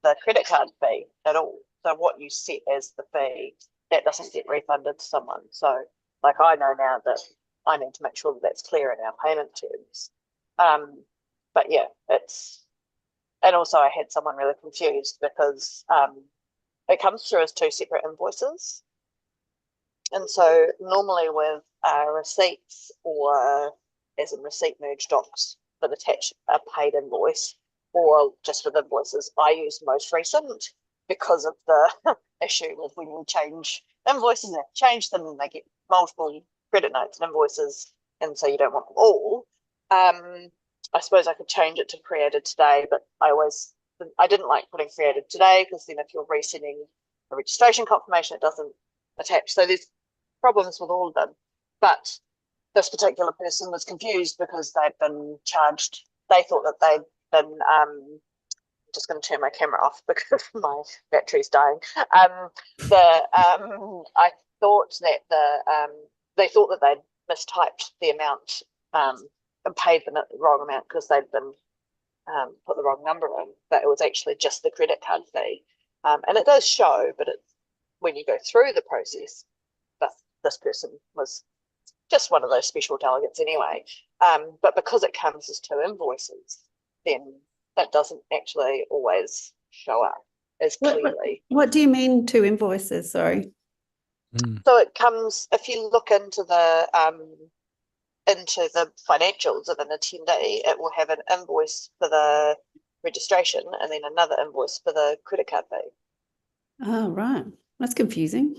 the credit card fee at all. So what you set as the fee, that doesn't get refunded to someone. So like I know now that I need to make sure that that's clear in our payment terms. But yeah, and also I had someone really confused because it comes through as 2 separate invoices. And so normally with receipts or as in receipt merge docs that attach a paid invoice or just with invoices, I use most recent because of the issue with when you change invoices and change them and they get multiple credit notes and invoices, and so you don't want them all. I suppose I could change it to created today, but I didn't like putting created today because then if you're resending a registration confirmation, it doesn't attach. So there's problems with all of them. But this particular person was confused because they'd been charged. They thought that they'd been. I'm just going to turn my camera off because my battery's dying. I thought that they thought that they'd mistyped the amount and paid them at the wrong amount because they'd been put the wrong number in, but it was actually just the credit card fee. And it does show, but it's when you go through the process, but this person was just one of those special delegates anyway. But because it comes as 2 invoices, then that doesn't actually always show up as clearly. What do you mean 2 invoices? Sorry. So it comes, if you look into the financials of an attendee, it will have an invoice for the registration and then another invoice for the credit card fee. Oh, right. That's confusing.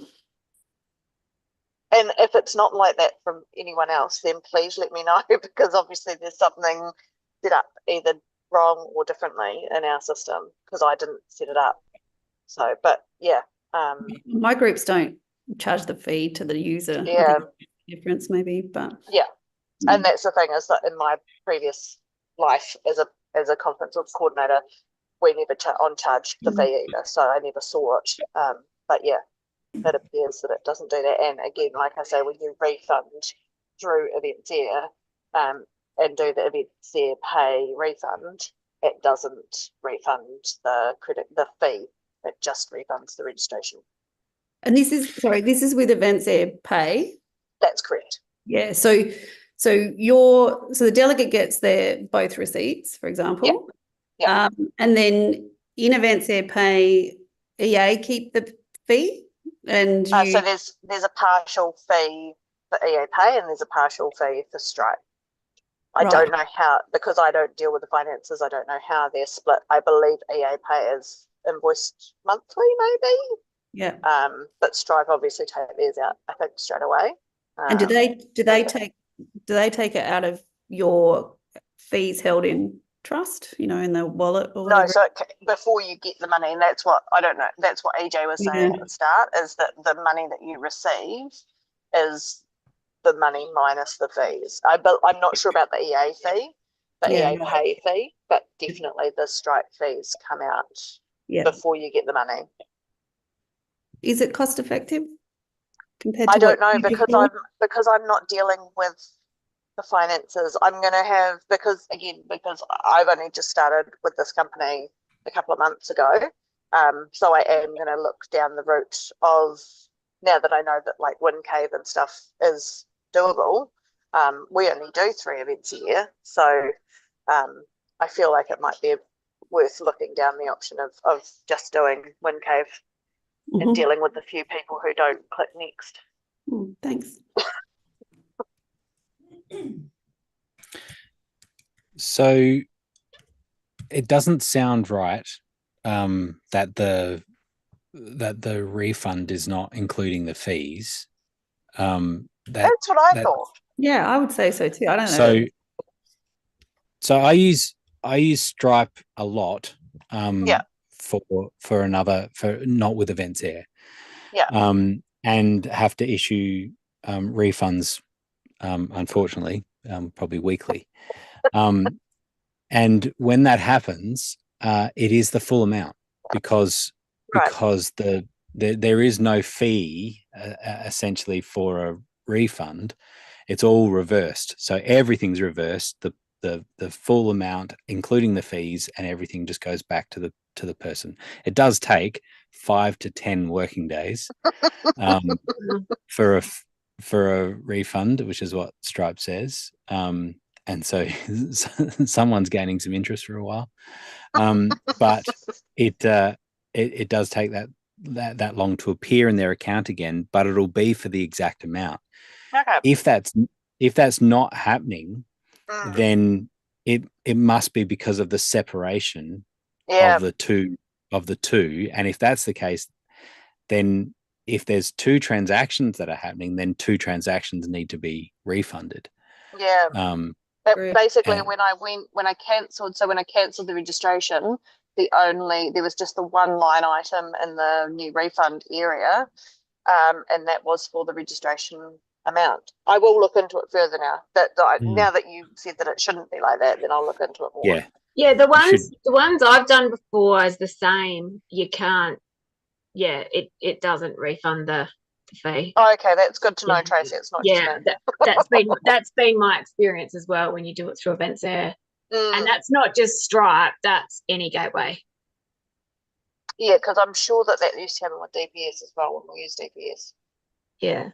And if it's not like that from anyone else, then please let me know because obviously there's something set up either wrong or differently in our system because I didn't set it up. So, but yeah. My groups don't charge the fee to the user. Yeah. Difference maybe, but yeah. And that's the thing is that in my previous life as a conference coordinator, we never charged the fee either, so I never saw it. But yeah, it appears that it doesn't do that. And again, like I say, when you refund through EventsAir and do the EventsAir Pay refund, it doesn't refund the fee. It just refunds the registration. And this is with EventsAir Pay. That's correct. Yeah. So the delegate gets both receipts, for example. Yeah. And then in EventsAir Pay, EA keep the fee, and so there's a partial fee for EA Pay and there's a partial fee for Stripe. I don't know how, because I don't deal with the finances. I don't know how they're split. I believe EA Pay is invoiced monthly, maybe. Yeah. But Stripe obviously take theirs out, I think, straight away. And do they take it out of your fees held in trust, in the wallet or whatever? No, so before you get the money, and that's what, I don't know, that's what EJ was saying at the start, is that the money that you receive is the money minus the fees. I'm not sure about the EA fee, the EA Pay fee, but definitely the Stripe fees come out before you get the money. Is it cost effective compared to I don't know, before? because I'm not dealing with the finances. I'm going to have, because I've only just started with this company a couple of months ago. So I am going to look down the route of, now that I know that like Wind Cave and stuff is doable, we only do 3 events a year. So I feel like it might be worth looking down the option of just doing Wind Cave and dealing with the few people who don't click next. Thanks. So it doesn't sound right that the refund is not including the fees. That's what I thought. Yeah, I would say so too. I don't know. So I use Stripe a lot. For not with EventsAir. And have to issue refunds, unfortunately, probably weekly. And when that happens, it is the full amount because there is no fee essentially for a refund. It's all reversed. So everything's reversed. The full amount, including the fees, and everything just goes back to the person. It does take 5 to 10 working days for a refund, which is what Stripe says. And so someone's gaining some interest for a while. But it does take that long to appear in their account again, but it'll be for the exact amount. Okay. If that's not happening, then it must be because of the separation of the two. And if that's the case, then if there's 2 transactions that are happening, then 2 transactions need to be refunded. Basically, when I cancelled the registration, there was just the one line item in the new refund area, and that was for the registration amount. I will look into it further now. Now that you said that it shouldn't be like that, then I'll look into it more. Yeah, the ones I've done before is the same. You can't. Yeah, it doesn't refund the fee. Oh, okay, that's good to know, Tracy. It's not just me. That's been my experience as well when you do it through EventsAir, and that's not just Stripe. That's any gateway. Yeah, because I'm sure that used to happen with DPS as well when we use DPS. Yeah.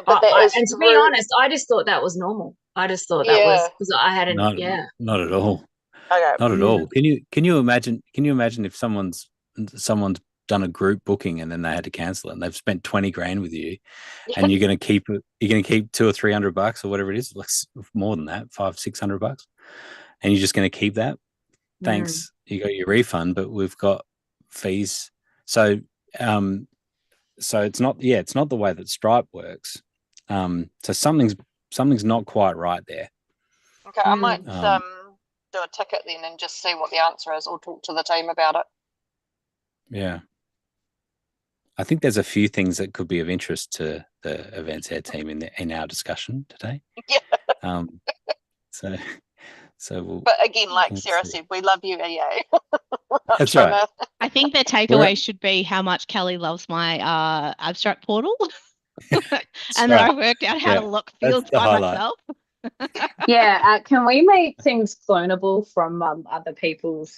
But and to be honest, I just thought that was normal. I just thought that was because I hadn't. Not at all. Okay. Not at all. Can you imagine if someone's done a group booking and then they had to cancel it and they've spent 20 grand with you and you're going to keep $200 or $300 or whatever it is, like more than that, $500-600, and you're just going to keep that? Thanks. You got your refund, but we've got fees. So it's not the way that Stripe works. So something's not quite right there. Okay, I might do a ticket then and just see what the answer is, or talk to the team about it. Yeah. I think there's a few things that could be of interest to the EventsAir team in our discussion today. Yeah. But again, like Sarah said, we love you, EA. That's right. I think their takeaway should be how much Kelly loves my abstract portal. And then I worked out how to lock fields by myself. Can we make things clonable from other people's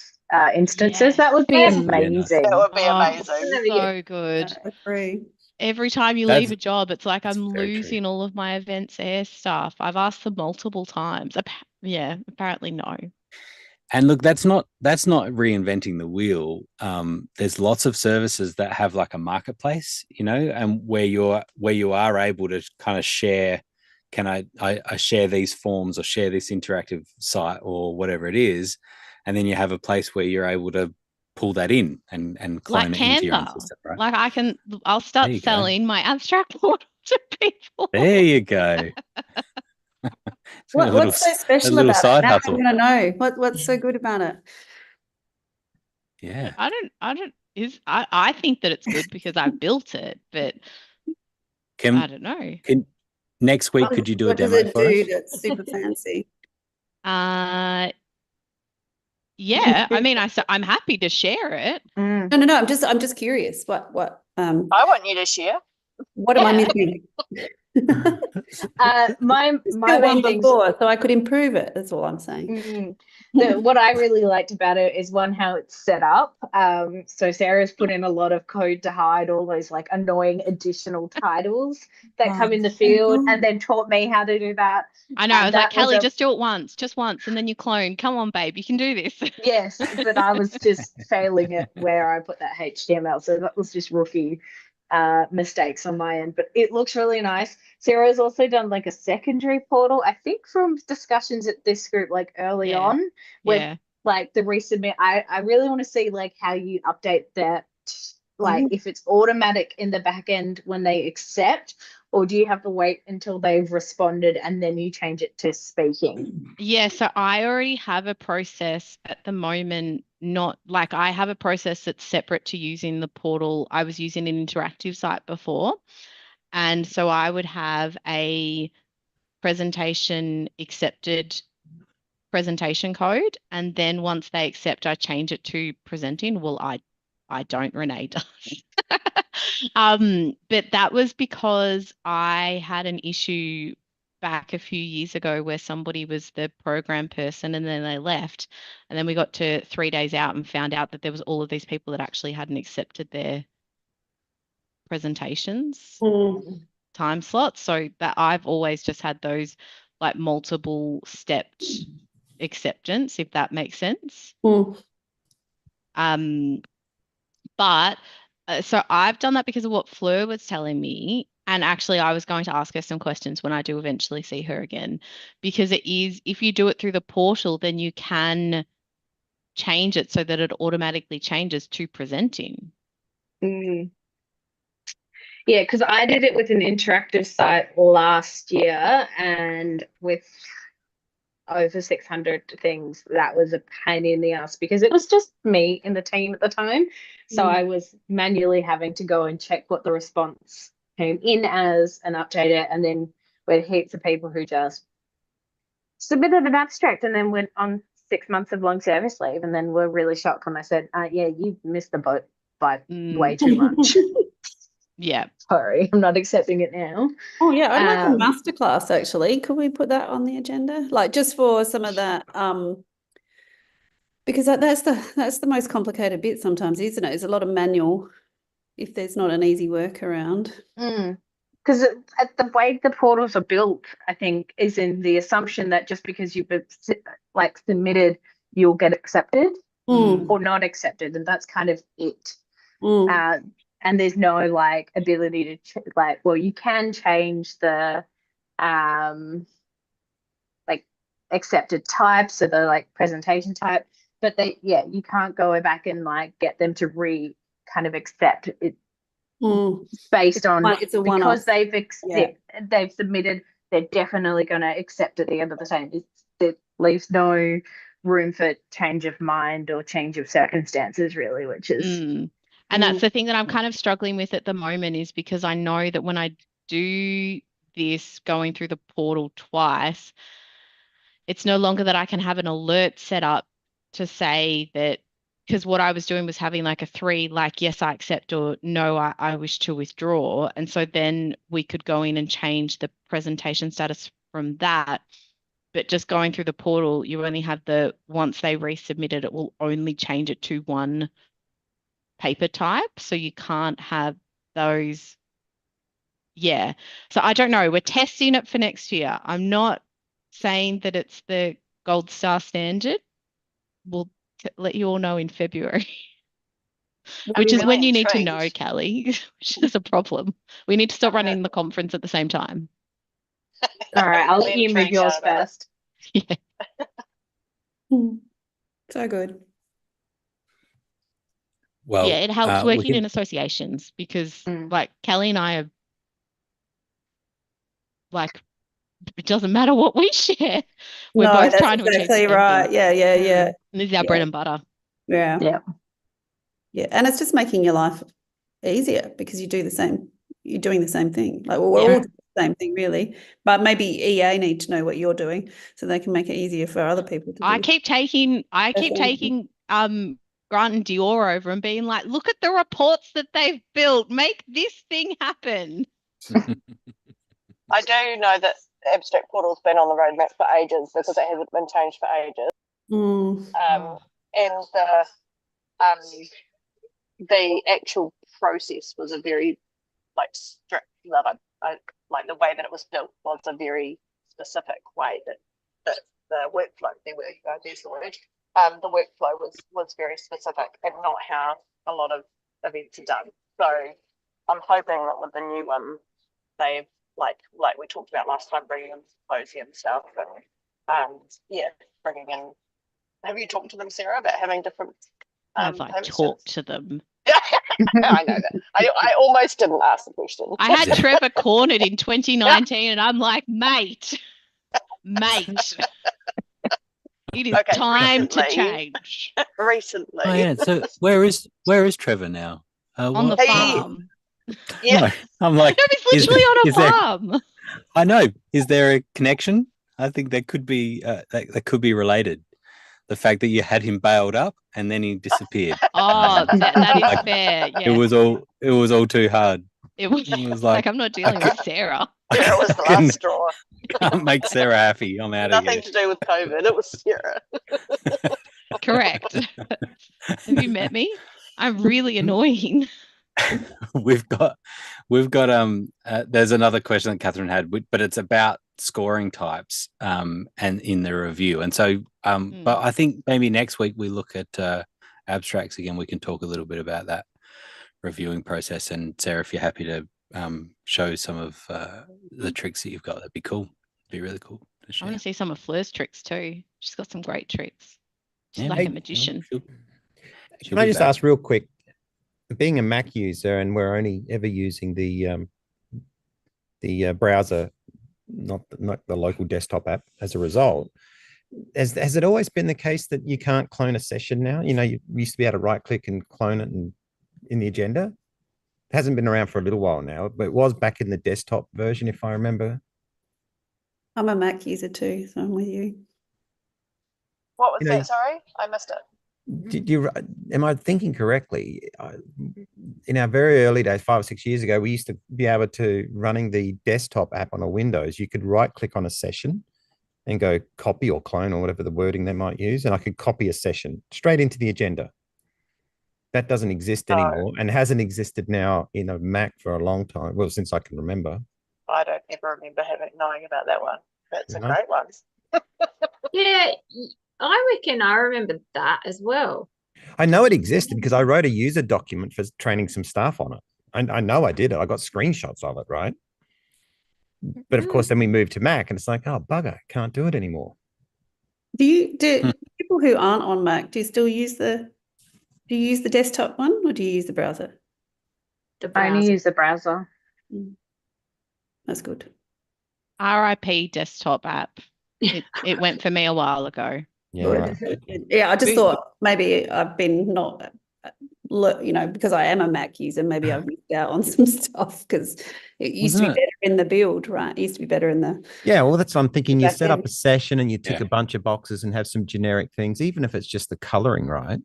instances? That would be amazing. That would be amazing. So good. I agree. Every time you leave a job, it's like I'm losing all of my EventsAir stuff. I've asked them multiple times. Apparently no. And look, that's not reinventing the wheel. There's lots of services that have like a marketplace, and where you are able to kind of share. Can I share these forms or share this interactive site or whatever it is, and then you have a place where you're able to pull that in and clone it into your own system, right? I'll start selling my abstract portal to people. There you go. What's so special little about it? side Now I hustle. want to know what's so good about it. Yeah. I think that it's good because I built it, but I don't know. Next week, could you do a What does demo it for us? do that's super fancy? Yeah, I mean, I'm happy to share it. No. I'm just curious. What I want you to share. what am I missing? My Built one main things. before, so I could improve it. That's all I'm saying. What I really liked about it is one, how it's set up. So Sarah's put in a lot of code to hide all those like annoying additional titles that come in the field, and then taught me how to do that. I know. I was like, Kelly, just do it just once, and then you clone. Come on, babe, you can do this. Yes, but I was just failing it where I put that HTML. So that was just rookie mistakes on my end, but it looks really nice. Sarah's also done like a secondary portal, I think from discussions at this group like early on with like the resubmit. I really want to see like how you update that, like if it's automatic in the back end when they accept, or do you have to wait until they've responded and then you change it to speaking? Yeah, so I already have a process at the moment, not like I have a process that's separate to using the portal. I was using an interactive site before. And so I would have a presentation accepted presentation code. And then once they accept, I change it to presenting. Well, I don't, Renee does. But that was because I had an issue back a few years ago where somebody was the program person and then they left. And then we got to 3 days out and found out that there was all of these people that actually hadn't accepted their presentations time slots. So that I've always just had those like multiple stepped acceptance, if that makes sense. But so I've done that because of what Fleur was telling me. And actually, I was going to ask her some questions when I do eventually see her again, because it is, if you do it through the portal, then you can change it so that it automatically changes to presenting. Yeah, because I did it with an interactive site last year, and with over 600 things, that was a pain in the ass because it was just me in the team at the time. So I was manually having to go and check what the response came in as and update it. And then we had heaps of people who just submitted an abstract and then went on 6 months of long service leave, and then were really shocked when I said, yeah, you missed the boat by way too much. Yeah. Sorry, I'm not accepting it now. Oh yeah, I'd like a masterclass actually. Could we put that on the agenda? Like just for some of that, because that's the most complicated bit sometimes, isn't it? There's a lot of manual if there's not an easy workaround. Because the way the portals are built, I think, is in the assumption that just because you've like submitted, you'll get accepted or not accepted, and that's kind of it. And there's no like ability to like, well, you can change the like accepted type, so the like presentation type, but you can't go back and like get them to kind of accept it based on it's a one-off. Because they've submitted, they're definitely going to accept at the end of the day. It leaves no room for change of mind or change of circumstances, really, which is. And that's the thing that I'm kind of struggling with at the moment, is because I know that when I do this going through the portal twice, it's no longer that I can have an alert set up to say that, because what I was doing was having like a 3, like, yes, I accept, or no, I wish to withdraw. And so then we could go in and change the presentation status from that. But just going through the portal, you only have once they resubmit it, it will only change it to one paper type, so you can't have those. So I don't know, we're testing it for next year. I'm not saying that it's the gold star standard. We'll let you all know in February, which is when you need to know, Kelly, which is a problem. We need to stop running the conference at the same time. All right, I'll let you move yours first. So good. Well, yeah, it helps working in associations, because like Kelly and I are like it doesn't matter what we share. We're No, both that's trying to achieve the exactly same right. thing. Yeah. And this is our bread and butter. Yeah. Yeah. Yeah. And it's just making your life easier because you're doing the same thing. Like, well, we're all doing the same thing really, but maybe EA need to know what you're doing so they can make it easier for other people to do. I keep taking Grant and Dior over and being like, look at the reports that they've built. Make this thing happen. I do know that the abstract portal's been on the roadmap for ages because it hasn't been changed for ages. And the actual process was a very strict, that I like the way that it was built was a very specific way that the workflow, there's the word, the workflow was very specific and not how a lot of events are done. So I'm hoping that with the new one, they've like we talked about last time, bringing in symposium stuff and bringing in. Have you talked to them, Sarah, about having different? Have I talked to them? I know that. I almost didn't ask the question. I had Trevor cornered in 2019, and I'm like, mate, it is time to change. Recently. Oh, yeah. So where is Trevor now? On the farm. Yeah. No, I'm like, no, he's literally on a farm. I know. Is there a connection? I think that could be that could be related. The fact that you had him bailed up and then he disappeared. Oh, that is fair. Yeah. It was all too hard. It was like I'm not dealing with Sarah. Yeah, it was the last straw. Can't make Sarah happy. I'm out of here. Nothing to do with COVID. It was Sarah. Correct. Have you met me? I'm really annoying. We've got there's another question that Catherine had, but it's about scoring types and in the review. And so but I think maybe next week we look at abstracts again. We can talk a little bit about that reviewing process. And Sarah, if you're happy to show some of the tricks that you've got, that'd be cool. It'd be really cool to share. I want to see some of Fleur's tricks too. She's got some great tricks. She's like a magician. Can I just ask real quick, being a Mac user and we're only ever using the browser, not the local desktop app as a result, has it always been the case that you can't clone a session now? You know, you used to be able to right click and clone it in the agenda. It hasn't been around for a little while now, but it was back in the desktop version, if I remember. I'm a Mac user too, so I'm with you. What was that? Sorry, I missed it. Am I thinking correctly? In our very early days, 5 or 6 years ago, we used to be able to, running the desktop app on a Windows, you could right click on a session and go copy or clone or whatever the wording they might use. And I could copy a session straight into the agenda. That doesn't exist anymore and hasn't existed now in a Mac for a long time. Well, since I can remember. I don't ever remember knowing about that one. That's a great one. Yeah, I reckon I remember that as well. I know it existed because I wrote a user document for training some staff on it. I know I did it. I got screenshots of it, right? But of course, then we moved to Mac and it's like, oh, bugger, can't do it anymore. Do people who aren't on Mac, do you still use the desktop one or do you use the browser? I only use the browser. That's good. RIP desktop app. It went for me a while ago. Yeah, right. Yeah, I just thought maybe I've been not, because I am a Mac user, maybe I've missed out on some stuff because it used to be better in the build, right? It used to be better in the... Yeah, well, that's what I'm thinking. You set up a session and you tick a bunch of boxes and have some generic things, even if it's just the coloring, right?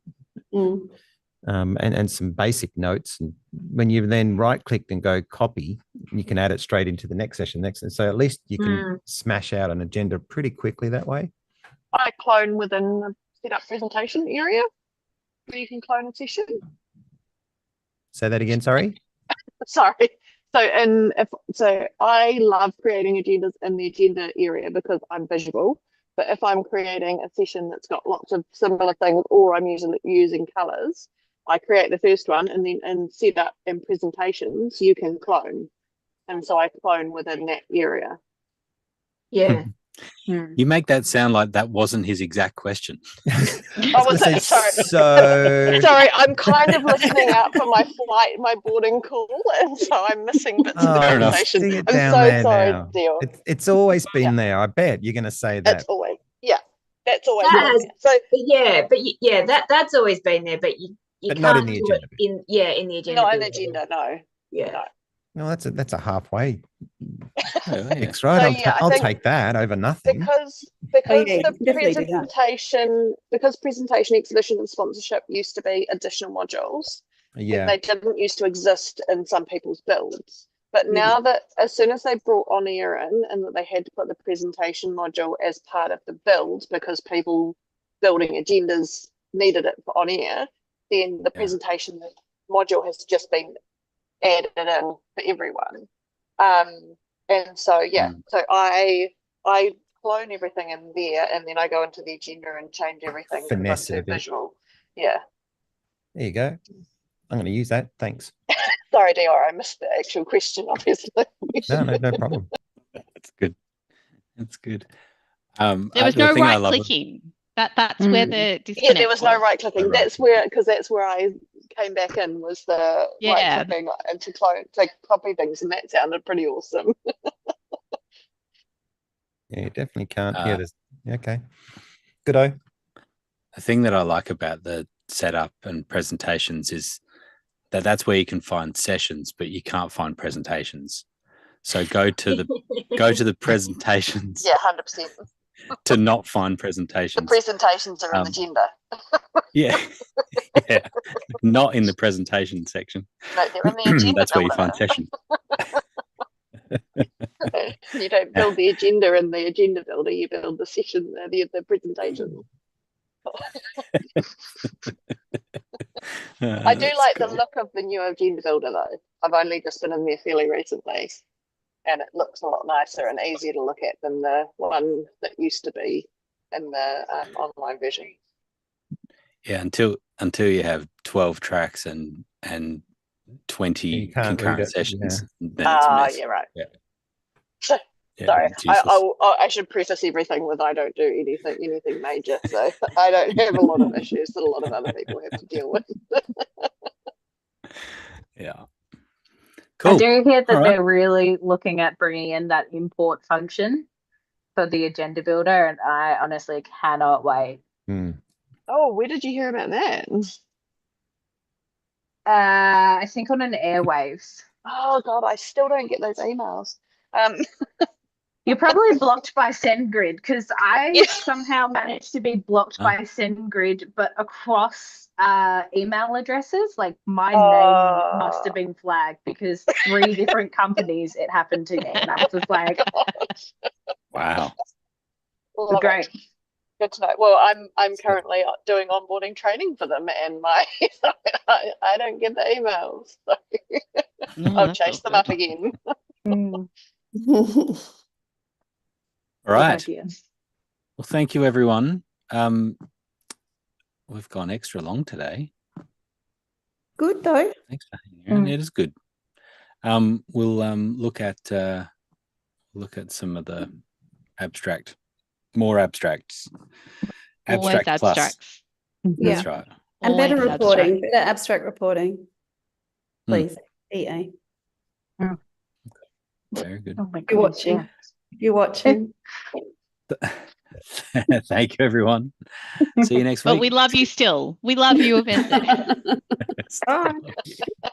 And some basic notes. And when you then right-click and go copy, you can add it straight into the next session. So at least you can smash out an agenda pretty quickly that way. I clone within the setup presentation area where you can clone a session. Say that again, sorry? Sorry. So I love creating agendas in the agenda area because I'm visual. But if I'm creating a session that's got lots of similar things or I'm using colors, I create the first one and then in setup and presentations, you can clone. And so I clone within that area. Yeah. You make that sound like that wasn't his exact question. Oh, was it? Sorry. So Sorry, I'm kind of listening out for my flight, my boarding call, and so I'm missing bits of the Fair enough. conversation. sing it I'm down so there sorry, now. Dio. It's always been there. I bet you're going to say that. That's always, yeah, that's always That been has- there. So that's always been there, but you But can't not in the do agenda. it in the agenda. not an builder. agenda, no. Yeah. No, that's a halfway Oh, yeah. fix, right? So, I'll, yeah, I I'll think take that over nothing. because Oh, yeah, you the can definitely do that. presentation, exhibition, and sponsorship used to be additional modules. Yeah. They didn't used to exist in some people's builds. But now that as soon as they brought on air in and that they had to put the presentation module as part of the build because people building agendas needed it for on air, then the presentation module has just been added in for everyone. And so so I clone everything in there and then I go into the agenda and change everything. Finesse it a bit. Visual. Yeah. There you go. I'm going to use that. Thanks. Sorry, Dior, I missed the actual question, obviously. No problem. That's good. That's good. There was the no thing I right love- clicking. That's where the disconnect Yeah, there was no right clicking. No right That's where I came back in was the right clicking and to copy things, and that sounded pretty awesome. Yeah, you definitely can't. Yeah, there's okay. Good-o. The thing that I like about the setup and presentations is that that's where you can find sessions, but you can't find presentations. So go to the presentations. Yeah, 100%. To not find The presentations. presentations are in the agenda. Yeah. Yeah. Not in the presentation section. No, they're in the agenda. That's where you builder. find sessions. You don't build the agenda in the agenda builder, you build the session, the presentation. I do like the look of the new agenda builder though. I've only just been in there fairly recently and it looks a lot nicer and easier to look at than the one that used to be in the online version. Yeah, until you have 12 tracks and 20 concurrent sessions. Then it's a mess. Yeah, right. Yeah. Yeah, Sorry, it's useless. I should preface everything with I don't do anything major, so I don't have a lot of issues that a lot of other people have to deal with. Yeah. Cool. I do hear that All right. they're really looking at bringing in that import function for the agenda builder, and I honestly cannot wait. Oh, where did you hear about that? I think on an airwaves. Oh God, I still don't get those emails. You're probably blocked by SendGrid because I somehow managed to be blocked by SendGrid, but across email addresses, like my name must have been flagged because 3 different companies it happened to me, and I was just like, wow, great. Good to know. Well, I'm currently doing onboarding training for them, and I don't get the emails, so I'll chase them up again. All right. Well, thank you, everyone. We've gone extra long today. Good though. Thanks for hanging around. It is good. We'll look at some of the more abstracts. Always abstracts. Yeah. That's right. And better Always reporting, abstract. better abstract reporting. Please, EA. Very good. Oh my If you're goodness, watching. If you're watching. Thank you, everyone. See you next But week. we love you still. We love you, EventsAir. Bye.